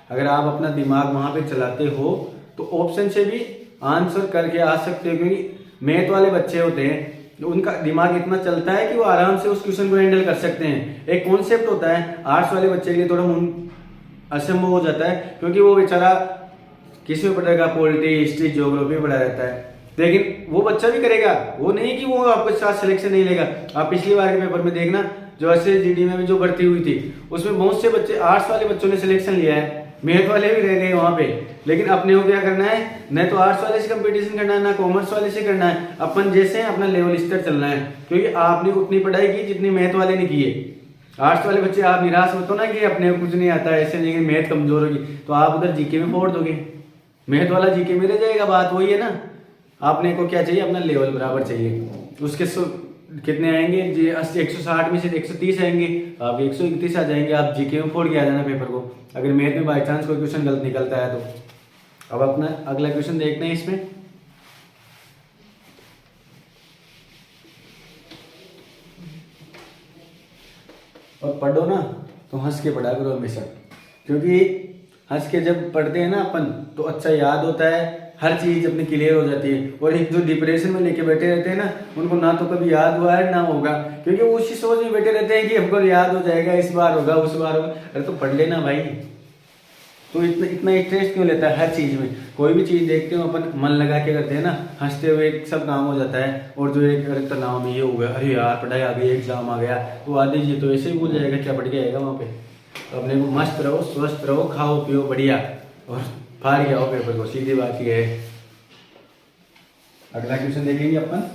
अगर आप अपना दिमाग वहां पे चलाते हो तो ऑप्शन से भी आंसर करके आ सकते हो। क्योंकि मैथ वाले बच्चे होते हैं उनका दिमाग इतना चलता है कि वो आराम से उस क्वेश्चन को हैंडल कर सकते हैं। एक कॉन्सेप्ट होता है, आर्ट्स वाले बच्चे के लिए थोड़ा असंभव हो जाता है, क्योंकि वो बेचारा किसी में पढ़ेगा, पॉलिटी, हिस्ट्री, ज्योग्राफी पढ़ा रहता है। लेकिन वो बच्चा भी करेगा, वो नहीं कि वो आपके साथ सिलेक्शन नहीं लेगा। आप पिछली बार के पेपर में देखना, जो ऐसे जीडी में भी जो भर्ती हुई थी उसमें बहुत से बच्चे आर्ट्स वाले बच्चों ने सिलेक्शन लिया है, मैथ वाले भी रह गए वहां पे। लेकिन अपने को क्या करना है, न तो आर्ट्स वाले से कंपटीशन करना है ना कॉमर्स वाले से करना है, अपन जैसे अपना लेवल स्तर चलना है। क्योंकि आपने उतनी पढ़ाई की जितनी मैथ वाले ने की है। आर्ट्स वाले बच्चे आप निराश होते हो ना कि अपने को कुछ नहीं आता है, ऐसे नहीं, मैथ कमजोर होगी, तो आप उधर जीके में फोड़ दोगे, मैथ वाला जीके में रह जाएगा। बात वही है ना, आपने को क्या चाहिए, अपना लेवल बराबर चाहिए। उसके कितने आएंगे जी, 160 में से 130 आएंगे, आप 131 आ जाएंगे। आप जीके में फोड़ के आ जाना पेपर को, अगर मैथ में बाई चांस कोई क्वेश्चन गलत निकलता है तो। अब अपना अगला क्वेश्चन देखते हैं इसमें। और पढ़ो ना तो हंस के पढ़ा करो हमेशा, क्योंकि हंस के जब पढ़ते हैं ना अपन तो अच्छा याद होता है, हर चीज अपनी क्लियर हो जाती है। और एक जो डिप्रेशन में लेके बैठे रहते हैं ना, उनको ना तो कभी याद हुआ है ना होगा, क्योंकि वो उसी सोच में बैठे रहते हैं कि हमको याद हो जाएगा, इस बार होगा उस बार होगा। अरे तो पढ़ लेना भाई, तो इतना इंटरेस्ट क्यों लेता है हर चीज में। कोई भी चीज देखते हो अपन मन लगा के करते हैं ना, हंसते हुए सब काम हो जाता है। और जो एक अरे तनाव में ये हो गया, अरे यार पढ़ाई आ गई, एग्जाम आ गया, तो आधे जी तो ऐसे ही भूल जाएगा क्या पढ़ के आएगा वहां पे। तो अपने को मस्त रहो, स्वस्थ रहो, खाओ पियो बढ़िया और फाड़ के आओ पेपर को, सीधी बात ये है। अगला क्वेश्चन देखेंगे अपन।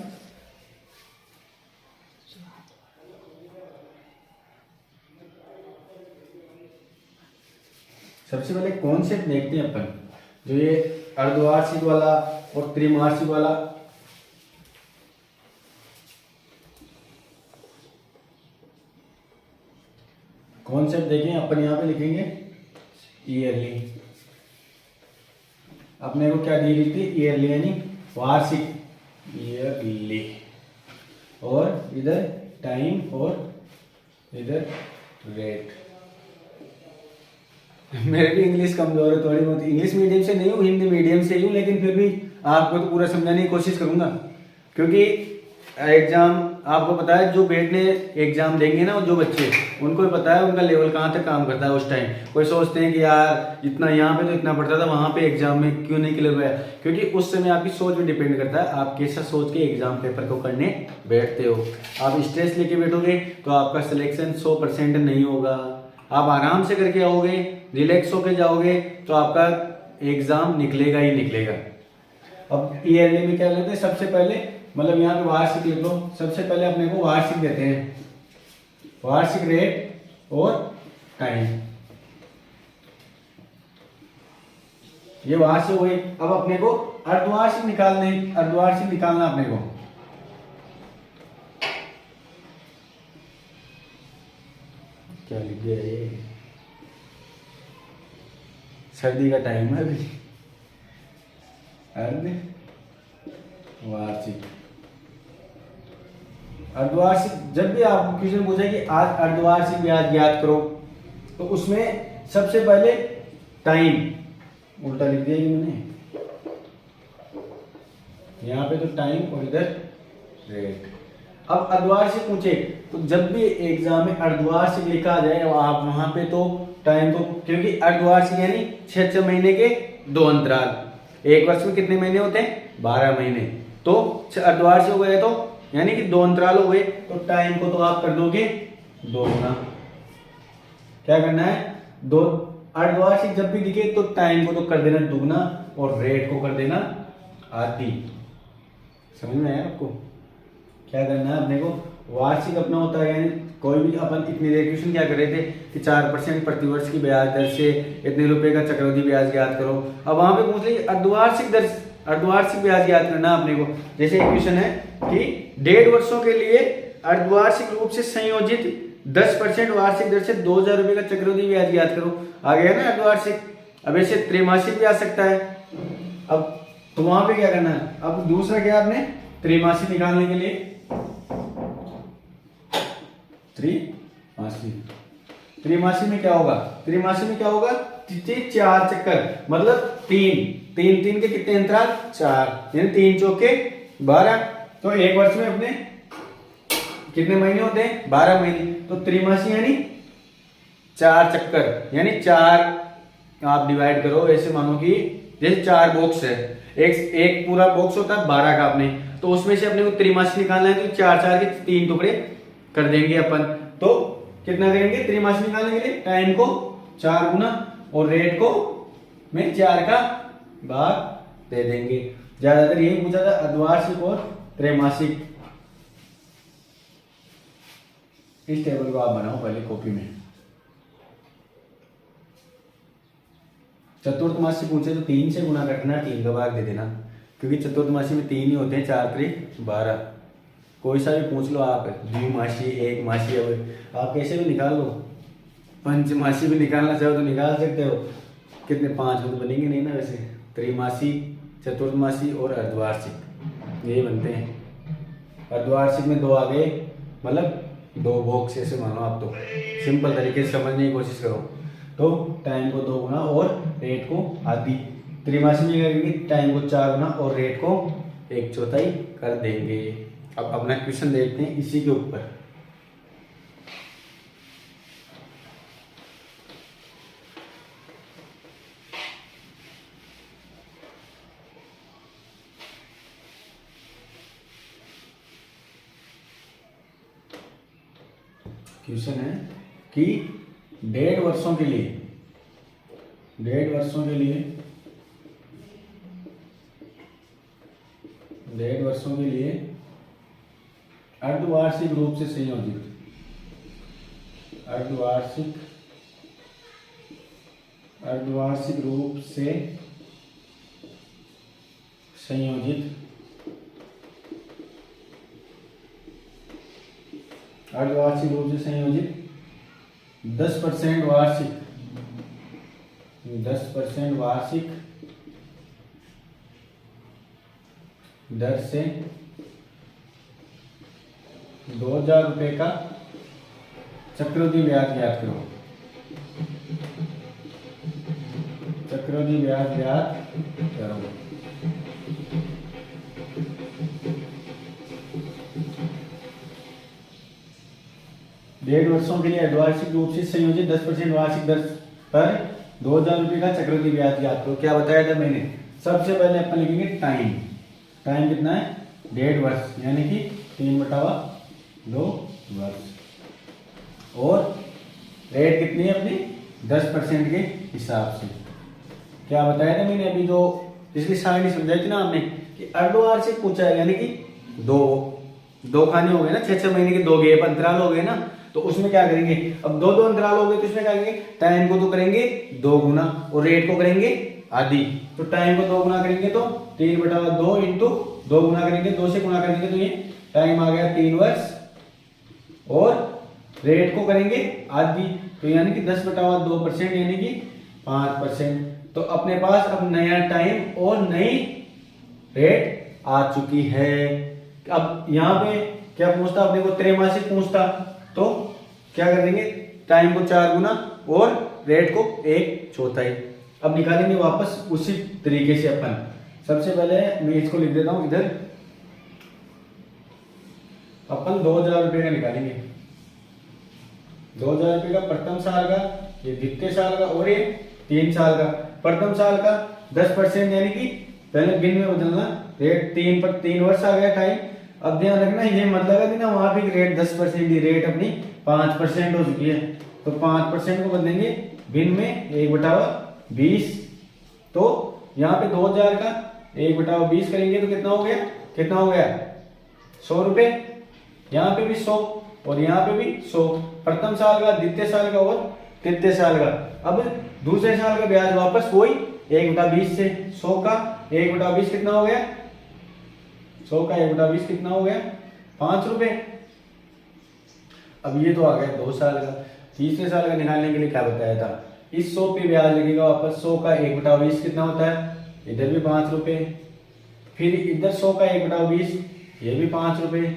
सबसे पहले कॉन्सेप्ट देखते हैं अपन, जो ये अर्धवार्षिक वाला और त्रिमासिक वाला। कॉन्सेप्ट देखें अपन, यहाँ पे लिखेंगे ईयरली। अपने को क्या दी गई थी, ईयरली यानी वार्षिक, ईयरली। और इधर टाइम और इधर रेट। मेरे भी इंग्लिश कमजोर है थोड़ी बहुत, इंग्लिश मीडियम से नहीं हूँ, हिंदी मीडियम से ही हूँ, लेकिन फिर भी आपको तो पूरा समझाने की कोशिश करूंगा। क्योंकि एग्जाम आपको पता है, जो बैठने एग्जाम देंगे ना जो बच्चे, उनको भी पता है उनका लेवल कहाँ तक काम करता है उस टाइम। कोई सोचते हैं कि यार इतना यहाँ पे तो इतना पढ़ता था, वहाँ पे एग्जाम में क्यों नहीं क्लियर हुआ, क्योंकि उस समय आपकी सोच भी डिपेंड करता है, आप कैसा सोच के एग्जाम पेपर को करने बैठते हो। आप स्ट्रेस लेके बैठोगे तो आपका सिलेक्शन 100% नहीं होगा। आप आराम से करके आओगे, रिलैक्स होके जाओगे तो आपका एग्जाम निकलेगा ही निकलेगा। अब ईयरली में क्या लेते हैं, सबसे पहले मतलब यहाँ पे वार्षिक लिख लो। सबसे पहले अपने को वार्षिक देते हैं, वार्षिक रेट और टाइम, ये वार्षिक हुई। अब अपने को अर्धवार्षिक निकालना अपने को। क्या लिख दिया ये, सर्दी का टाइम है अभी। अर्धवार्षिक, अर्धवार्षिक, जब भी आपको क्वेश्चन पूछे कि आज अर्धवार्षिक ब्याज ज्ञात करो, तो उसमें सबसे पहले टाइम, उल्टा लिख दिया कि मैंने, यहाँ पे तो टाइम और इधर रेट। अब अर्धवार्षिक पूछे तो जब भी एग्जाम में अर्धवार्षिक लिखा जाए आप वहां पे तो टाइम को, क्योंकि अर्धवार्षिक यानी 6 महीने के 2 अंतराल। एक वर्ष में कितने महीने होते हैं, 12 महीने, तो अर्धवार्षिक हो गए तो यानी कि 2 अंतराल हो गए, तो टाइम को तो आप कर दोगे 2 गुना। क्या करना है, 2 अर्धवार्षिक जब भी दिखे तो टाइम को तो कर देना 2 गुना और रेट को कर देना आधी। समझ में आया आपको? क्या करना है अपने को, वार्षिक अपना होता है, यानी कोई भी अपन इतनी देर क्वेश्चन क्या कर रहे थे कि 4% प्रतिवर्ष की ब्याज दर से इतने रुपए का चक्रवृद्धि ब्याज ज्ञात करो। अब वहां पे पूछ लीजिए अर्धवार्षिक दर, अर्धवार्षिक ब्याज ज्ञात करना अपने को। जैसे एक क्वेश्चन है कि 1.5 वर्षों के लिए अर्धवार्षिक रूप से संयोजित 10% वार्षिक दर से 2000 रुपए का चक्रवृद्धि ब्याज ज्ञात करो। आ गया ना अर्धवार्षिक। अब ऐसे त्रैमासिक भी आ सकता है। अब तो वहां पे क्या करना है, अब दूसरा क्या आपने त्रैमासिक निकालने के लिए, त्रिमासी में क्या होगा, त्रिमासी में क्या होगा, 4 चक्कर, मतलब 3 के कितने अंतराल, 4, यानी 3 चौके 12। तो एक वर्ष में अपने कितने महीने होते हैं, 12 महीने। तो त्रिमासी यानी 4 चक्कर, यानी 4 आप डिवाइड करो, ऐसे मानो कि जैसे 4 बॉक्स है, एक पूरा बॉक्स होता है 12 का अपने, तो उसमें से अपने को त्रिमासी निकालना है तो 4 के 3 टुकड़े कर देंगे अपन। तो कितना करेंगे त्रिमासी निकालने के लिए, टाइम को 4 गुना और रेट को में 4 का भाग दे देंगे। ज्यादातर यही पूछा था, अर्धवार्षिक और त्रैमासिक। इस टेबल को आप बनाओ पहले कॉपी में। चतुर्थमासी पूछे तो 3 से गुना करना, 3 का भाग दे देना, क्योंकि चतुर्थमासी में 3 ही होते हैं, 4 3 12। कोई सा भी पूछ लो आप, द्विमासी, एक मासी, अब आप कैसे भी निकाल लो। पंचमासी भी निकालना चाहो तो निकाल सकते हो, कितने 5 तो बनेंगे नहीं ना वैसे। त्रिमासी, चतुर्थमासी और अर्धवार्षिक यही बनते हैं। अर्धवार्षिक में 2 आ गए, मतलब 2 बॉक्स ऐसे मानो आप। तो सिंपल तरीके से समझने की कोशिश करो। तो टाइम को 2 गुना और रेट को आधी। त्रिमासी में करेंगे टाइम को 4 गुना और रेट को 1/4 कर देंगे। अब अपना क्वेश्चन देखते हैं इसी के ऊपर। क्वेश्चन है कि 1.5 वर्षों के लिए, 1.5 वर्षों के लिए, 1.5 वर्षों के लिए अर्धवार्षिक रूप से संयोजित, अर्धवार्षिक रूप से संयोजित, अर्धवार्षिक रूप से संयोजित 10% वार्षिक, 10% वार्षिक दर से 2000 रुपए का चक्रवृद्धि ब्याज ज्ञात करो। चक्रवृद्धि ब्याज ज्ञात करो। 1.5 वर्षों के लिए अर्धवार्षिक रूप से संयोजित 10% वार्षिक दर पर 2,000 रुपये का चक्रवृद्धि ब्याज ज्ञात करो। क्या बताया था मैंने? सबसे पहले अपन लिखेंगे टाइम। टाइम कितना है? 1.5 वर्ष, यानी कि 3/2 वर्ष। और रेट कितनी है अपनी? 10% के हिसाब से। क्या बताया था मैंने अभी? जो पिछली सारणी समझाई थी ना आपने कि अर्धवार्षिक पूछा है, यानी कि दो खाने हो गए ना, 6-6 महीने के 2 गैप अंतराल हो गए ना, तो उसमें क्या करेंगे? अब 2-2 अंतराल हो गए तो इसमें क्या करेंगे? टाइम को तो करेंगे 2 गुना और रेट को करेंगे आधी। तो टाइम को 2 गुना करेंगे तो 3/2 इंटू 2 गुना करेंगे, 2 से गुना करेंगे तो ये टाइम आ गया 3 वर्ष, और रेट को करेंगे आधी, तो यानी कि 10/2% यानी कि 5%। तो अपने पास अब नया टाइम और नई रेट आ चुकी है। अब यहाँ पे क्या पूछता? अपने को त्रैमासिक पूछता, तो क्या कर देंगे? टाइम को 4 गुना और रेट को 1/4। अब निकालेंगे वापस उसी तरीके से अपन। सबसे पहले मैं इसको लिख देता हूं इधर। अपन 2,000 रुपये का निकालेंगे। 2,000 रुपये का प्रथम साल का, ये द्वितीय साल का और ये 3 साल का। प्रथम साल का 10%, यानी कि पहले बिन में बदलना, रेट 3 वर्ष आ गया टाइम। अब ध्यान रखना, ये मतलब है कि ना वहां पे रेट 10% की, रेट अपनी 5% हो चुकी है, तो 5% को बदलेंगे बिन में 1/20। तो यहाँ पे 2,000 का 1/20 करेंगे तो कितना हो गया? कितना हो गया? 100 रुपए। यहाँ पे भी 100 और यहाँ पे भी 100। प्रथम साल का, द्वितीय साल का और तृतीय साल का। अब दूसरे साल का ब्याज वापस वही 1/20 से 100 का 1/20 कितना हो गया? 100 का 1/20 कितना हो गया? 5 रुपए। अब ये तो आ गया 2 साल का। तीसरे साल का निकालने के लिए क्या बताया था? इस 100 पे ब्याज लगेगा वापस। 100 का 1/20 कितना होता है? इधर भी 5 रुपए, फिर इधर 100 का 1/20 ये भी 5 रुपए,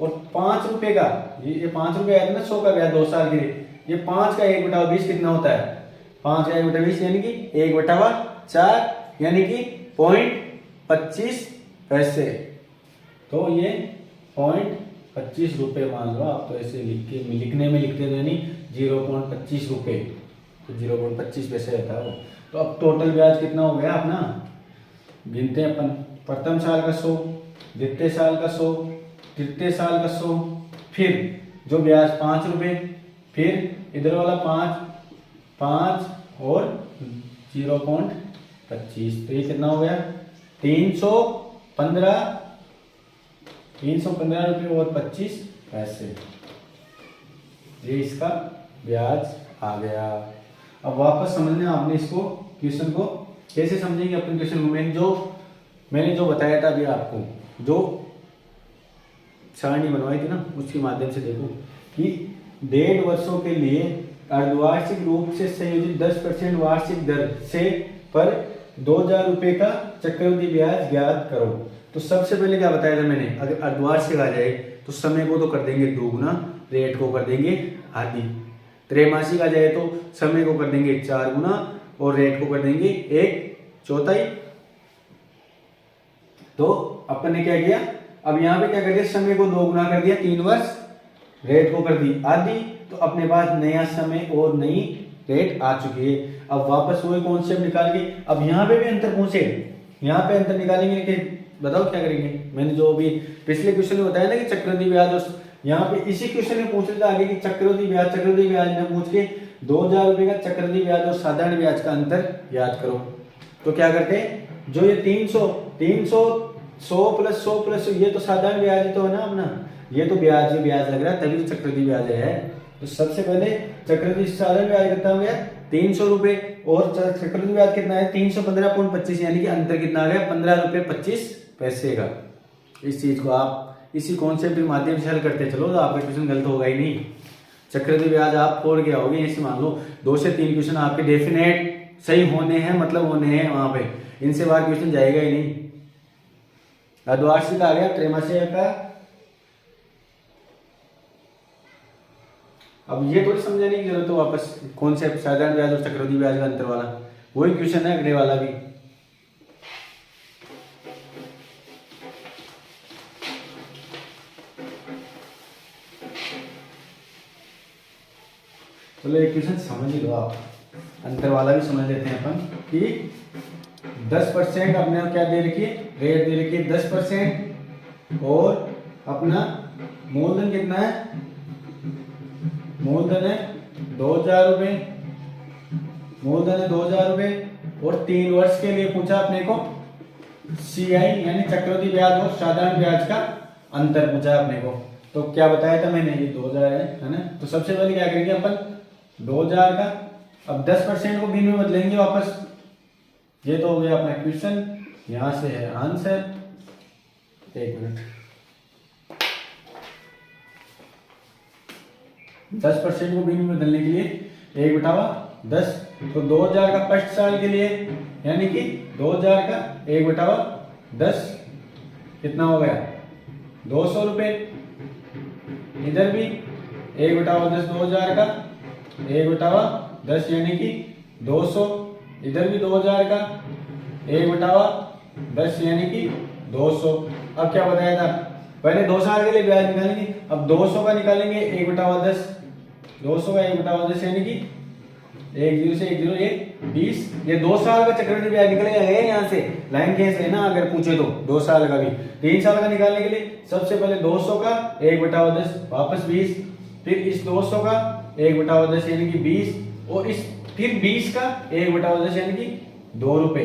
और 5 रुपए का ये 5 रुपए आया था ना 100 का ब्याज 2 साल के लिए। ये 5 का 1/20 कितना होता है? 5 का 1/20 यानी कि 1/4, यानी कि 0.25 पैसे। तो ये 0.25 रुपए मान लो आप, तो ऐसे लिखने में लिखते तो यानी 0.25 रुपए, तो 0.25 पैसे रहता है वो। तो अब टोटल ब्याज कितना हो गया अपना? गिनते हैं अपन। प्रथम साल का 100, द्वितीय साल का 100, तृतीय साल का 100, फिर जो ब्याज 5 रुपए, फिर इधर वाला 5 और 0.25, तो ये कितना हो गया? 315 रुपये और 25 पैसे। ये इसका ब्याज आ गया। अब वापस समझना आपने इसको, क्वेश्चन को कैसे समझेंगे अपन क्वेश्चन को। मैंने जो बताया था अभी आपको, जो सारणी बनवाई थी ना, उसके माध्यम से देखो कि 1.5 वर्षों के लिए अर्धवार्षिक रूप से संयोजित 10% वार्षिक दर से पर 2,000 रुपये का चक्रवृद्धि ब्याज ज्ञात करो। तो सबसे पहले क्या बताया था मैंने? अगर अर्धवार्षिक आ जाए तो समय को तो कर देंगे 2 गुना, रेट को कर देंगे आधी। त्रैमासिक आ जाए तो समय को कर देंगे 4 गुना और रेट को कर देंगे 1/4। तो अपन ने क्या किया? अब यहाँ पे क्या कर दिया? समय को 2 गुना कर दिया 3 वर्ष, रेट को कर दी आधी, तो अपने पास नया समय और नई रेट आ चुकी है। अब वापस वही कॉन्सेप्ट निकाल के, अब यहाँ पे भी अंतर पूछे, यहाँ पे अंतर निकालेंगे कि बताओ क्या करेंगे? मैंने जो अभी पिछले क्वेश्चन में बताया ना कि चक्रवृद्धि ब्याज, और यहाँ पे इसी क्वेश्चन में पूछ रहा था आगे कि चक्रवृद्धि ब्याज में पूछ के 2,000 रुपये का चक्रवृद्धि ब्याज और साधारण ब्याज का अंतर याद करो। तो क्या करते हैं? जो ये 300 100 प्लस 100 प्लस ये तो साधारण ब्याज तो है ना अपना, ये तो ब्याज लग रहा है, तभी तो चक्रवृद्धि ब्याज है। तो सबसे पहले चक्रवृद्धि साधारण ब्याज कितना हो गया? 300 रुपए, और चक्रवृद्धि ब्याज कितना है? 315.25, यानी कि अंतर कितना आ गया? 15 रुपए 25 पैसे का। इस चीज को आप इसी कॉन्सेप्ट के माध्यम से हल करते चलो तो आपका क्वेश्चन गलत होगा ही नहीं। चक्रवृद्धि ब्याज आप फोड़ के आओगे, ऐसे मान लो 2 से 3 क्वेश्चन आपके डेफिनेट सही होने हैं, मतलब होने हैं वहां पे, इनसे बाहर क्वेश्चन जाएगा ही नहीं। अर्धवार्षिक आ गया, त्रैमासिक का। अब ये थोड़ी समझाने की जरूरत है वापस कॉन्सेप्ट साधारण ब्याज और चक्रवृद्धि ब्याज का अंतर वाला, वही क्वेश्चन है अगले वाला भी। चलो एक क्वेश्चन समझ ही लो आप, अंतर वाला भी समझ लेते हैं अपन कि 10% अपने को क्या दे रखी है, रेट दे रखी है 10%, और अपना मूलधन कितना है, मूलधन है 2000 रुपये, मूलधन है 2000 रुपये, और 3 वर्ष के लिए पूछा अपने को CI यानी चक्रवृद्धि ब्याज और साधारण ब्याज का अंतर पूछा अपने को। तो क्या बताया था मैंने, ये 2000 है ना। तो सबसे पहले क्या करेंगे अपन, 2000 का अब 10% को बीच में बदलेंगे वापस। ये तो हो गया अपना क्वेश्चन, यहां से है आंसर। एक मिनट, 10% को बीच में बदलने के लिए 1/10, तो 2000 का फर्स्ट साल के लिए यानी कि 2000 का 1/10 कितना हो गया, 200 रुपये। इधर भी 1/10 2000 का 1/10 यानी कि 200, इधर भी 2000 का 1/10 यानी कि 200। अब क्या बताया था, पहले 2 साल के लिए ब्याज निकालेंगे, अब 200 का निकालेंगे 1/10, 200 का 1/10 यानी कि 1 0 से 1 0 20। ये 2 साल का चक्रवृद्धि ब्याज निकलेगा यहाँ से, लाइन कैसे है ना, अगर पूछे तो 2 साल का भी। 3 साल का निकालने के लिए सबसे पहले 200 का 1/10 वापस 20, फिर इस 200 का 1/10 यानी कि 20, और इस फिर 20 का 1/10 यानी कि 2 रुपए।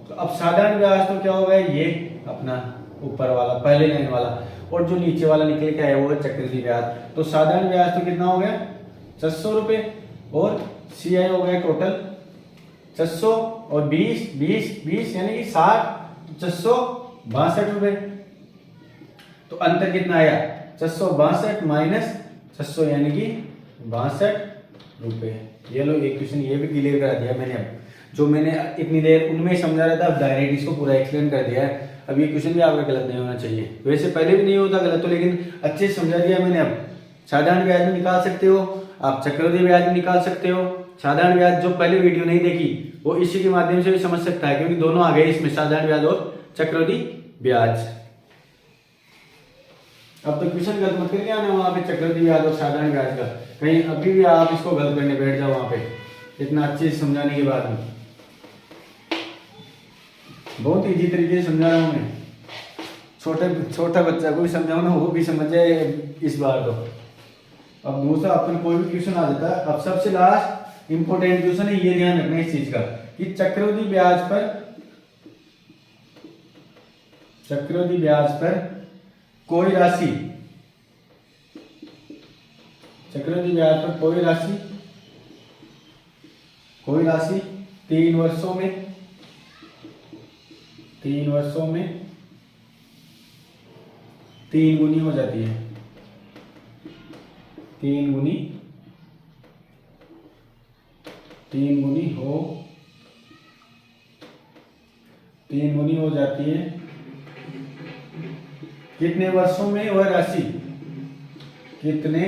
तो अब साधारण ब्याज तो क्या होगा, ये अपना ऊपर वाला पहले लाइन वाला, और जो नीचे वाला निकल के आया वो है चक्रवृद्धि ब्याज। तो साधारण ब्याज तो कितना हो गया 600 रुपये, और CI हो गया टोटल 600 और 20 यानी कि 60, 662 रुपये। तो अंतर कितना आया, 662 माइनस 600 यानी कि 62 रुपये। ये लो एक क्वेश्चन ये भी क्लियर करा दिया मैंने। अब जो मैंने इतनी देर उनमें समझा रहा था, अब डायरेक्ट इसको पूरा एक्सप्लेन कर दिया है। अब ये क्वेश्चन भी आपका गलत नहीं होना चाहिए, वैसे पहले भी नहीं होता गलत तो, लेकिन अच्छे से समझा दिया मैंने। अब साधारण ब्याज में निकाल सकते हो आप, चक्रवृद्धि ब्याज में निकाल सकते हो। साधारण ब्याज जो पहले वीडियो नहीं देखी वो इसी के माध्यम से भी समझ सकता है, क्योंकि दोनों आ गए इसमें, साधारण ब्याज और चक्रवृद्धि ब्याज। अब तो क्वेश्चन गलत मत करके आना वहां पे चक्रवृद्धि ब्याज और साधारण ब्याज का, कहीं अभी भी आप इसको गलत करने बैठ जाओ वहां पे, इतना अच्छे से समझाने के बाद में। बहुत इजी तरीके से समझा रहा हूं मैं, छोटा बच्चा को भी समझाओ ना, वो भी समझ जाए इस बार तो। अब दूसरा अपन कोई भी क्वेश्चन आ जाता है। अब सबसे लास्ट इंपॉर्टेंट क्वेश्चन है, ये ध्यान रखना इस चीज का कि चक्रवृद्धि ब्याज पर कोई राशि, चक्रवृद्धि ब्याज पर कोई राशि 3 वर्षों में 3 गुनी हो जाती है, 3 गुनी हो जाती है। कितने वर्षों में वह राशि, कितने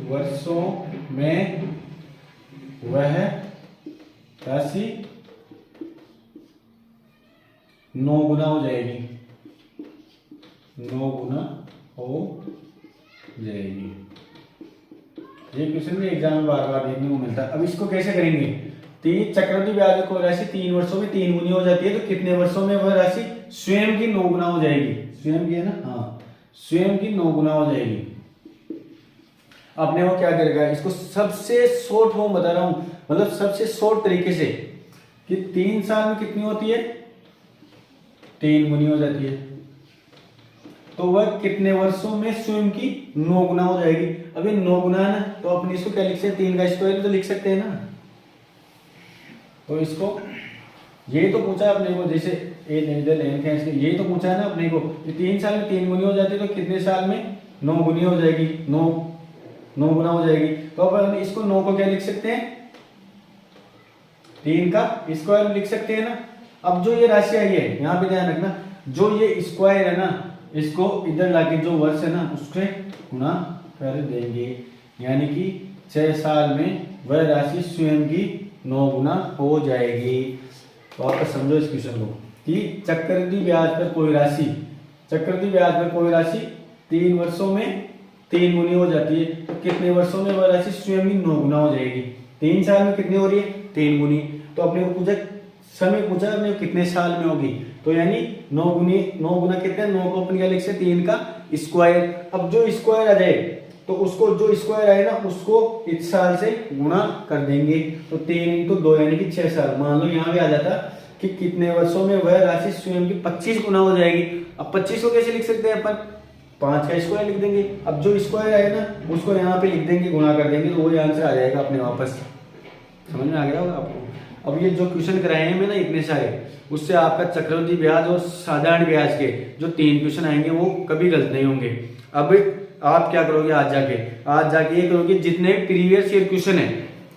वर्षों में वह राशि 9 गुना हो जाएगी, 9 गुना हो जाएगी। ये क्वेश्चन भी एग्जाम में बार बार देखने को मिलता है। अब इसको कैसे करेंगे, चक्रवृद्धि ब्याज को राशि 3 वर्षों में 3 गुनी हो जाती है, तो कितने वर्षों में वह राशि स्वयं की 9 गुना हो जाएगी, स्वयं की है ना, हाँ स्वयं की 9 गुना हो जाएगी। आपने वो क्या करेगा, इसको सबसे शॉर्ट फॉर्म बता रहा हूं, मतलब सबसे शॉर्ट तरीके से, कि 3 साल में कितनी होती है, 3 गुनी हो जाती है, तो वह कितने वर्षों में स्वयं की 9 गुना हो जाएगी। अभी 9 गुना है ना, तो अपने इसको क्या लिख सकते हैं, 3 का स्क्वायर तो लिख सकते हैं ना। तो इसको ये तो पूछा अपने को, जैसे ये तो पूछा है ना अपने को, 3 साल में 3 गुनी हो जाती है, तो कितने साल में 9 गुनी हो जाएगी, 9 गुना हो जाएगी। तो अब हम इसको 9 को क्या लिख सकते हैं, 3 का स्क्वायर लिख सकते हैं ना। अब जो ये राशि आई है, यहाँ पे ध्यान रखना, जो ये स्क्वायर है ना, इसको इधर लाके जो वर्ष है ना उससे गुणा कर देंगे, यानी कि 6 साल में वह राशि स्वयं की 9 गुना हो जाएगी। तो आप समझो इस क्वेश्चन को कि चक्रवृद्धि ब्याज पर कोई राशि 3 वर्षों में 3 गुनी हो जाती है, तो कितने वर्षों में वह राशि स्वयं ही 9 गुना हो जाएगी। 3 साल में कितनी हो रही है? 3 गुनी। तो अपने को पूछा, समय पूछा अपने कितने साल में होगी, तो यानी 9 गुनी, 9 गुना कितने, 9 को अपन क्या लिख सकते, 3 का स्क्वायर। अब जो स्क्वायर आ जाए तो उसको, जो स्क्वायर आए ना उसको इस साल से गुणा कर देंगे, तो 3 इंटू 2 यानी कि 6 साल। मान लो यहाँ भी आ जाता कि कितने वर्षों में वह राशि स्वयं की 25 गुना हो जाएगी। अब 25 को कैसे लिख सकते हैं अपन, 5 का स्क्वायर लिख देंगे। अब जो स्क्वायर आए ना उसको यहाँ पे लिख देंगे, गुणा कर देंगे, तो वही आंसर आ जाएगा अपने वापस। समझ में आ गया होगा आपको। अब ये जो क्वेश्चन कराए हैं मैंने इतने सारे, उससे आपका चक्रवृद्धि ब्याज और साधारण ब्याज के जो 3 क्वेश्चन आएंगे वो कभी गलत नहीं होंगे। अब आप क्या करोगे, आज जाके ये करोगे, जितने प्रीवियस ईयर क्वेश्चन है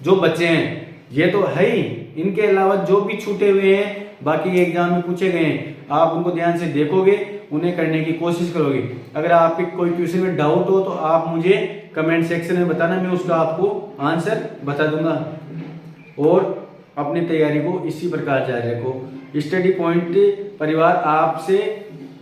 जो बचे हैं, ये तो है ही, इनके अलावा जो भी छूटे हुए हैं बाकी एग्जाम में पूछे गए हैं, आप उनको ध्यान से देखोगे, उन्हें करने की कोशिश करोगे। अगर आपके कोई क्वेश्चन में डाउट हो तो आप मुझे कमेंट सेक्शन में बताना, मैं उसका आपको आंसर बता दूंगा। और अपनी तैयारी को इसी प्रकार जारी रखो। स्टडी पॉइंट परिवार आपसे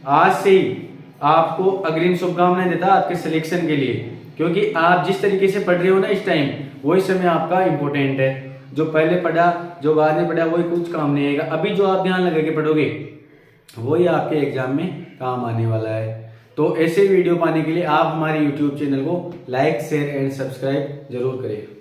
आज से ही आपको अग्रिम शुभकामनाएं देता आपके सिलेक्शन के लिए, क्योंकि आप जिस तरीके से पढ़ रहे हो ना इस टाइम, वही समय आपका इम्पोर्टेंट है। जो पहले पढ़ा, जो बाद में पढ़ा, वही कुछ काम नहीं आएगा। अभी जो आप ध्यान लगा के पढ़ोगे वही आपके एग्जाम में काम आने वाला है। तो ऐसे वीडियो पाने के लिए आप हमारे YouTube चैनल को लाइक, शेयर एंड सब्सक्राइब जरूर करें।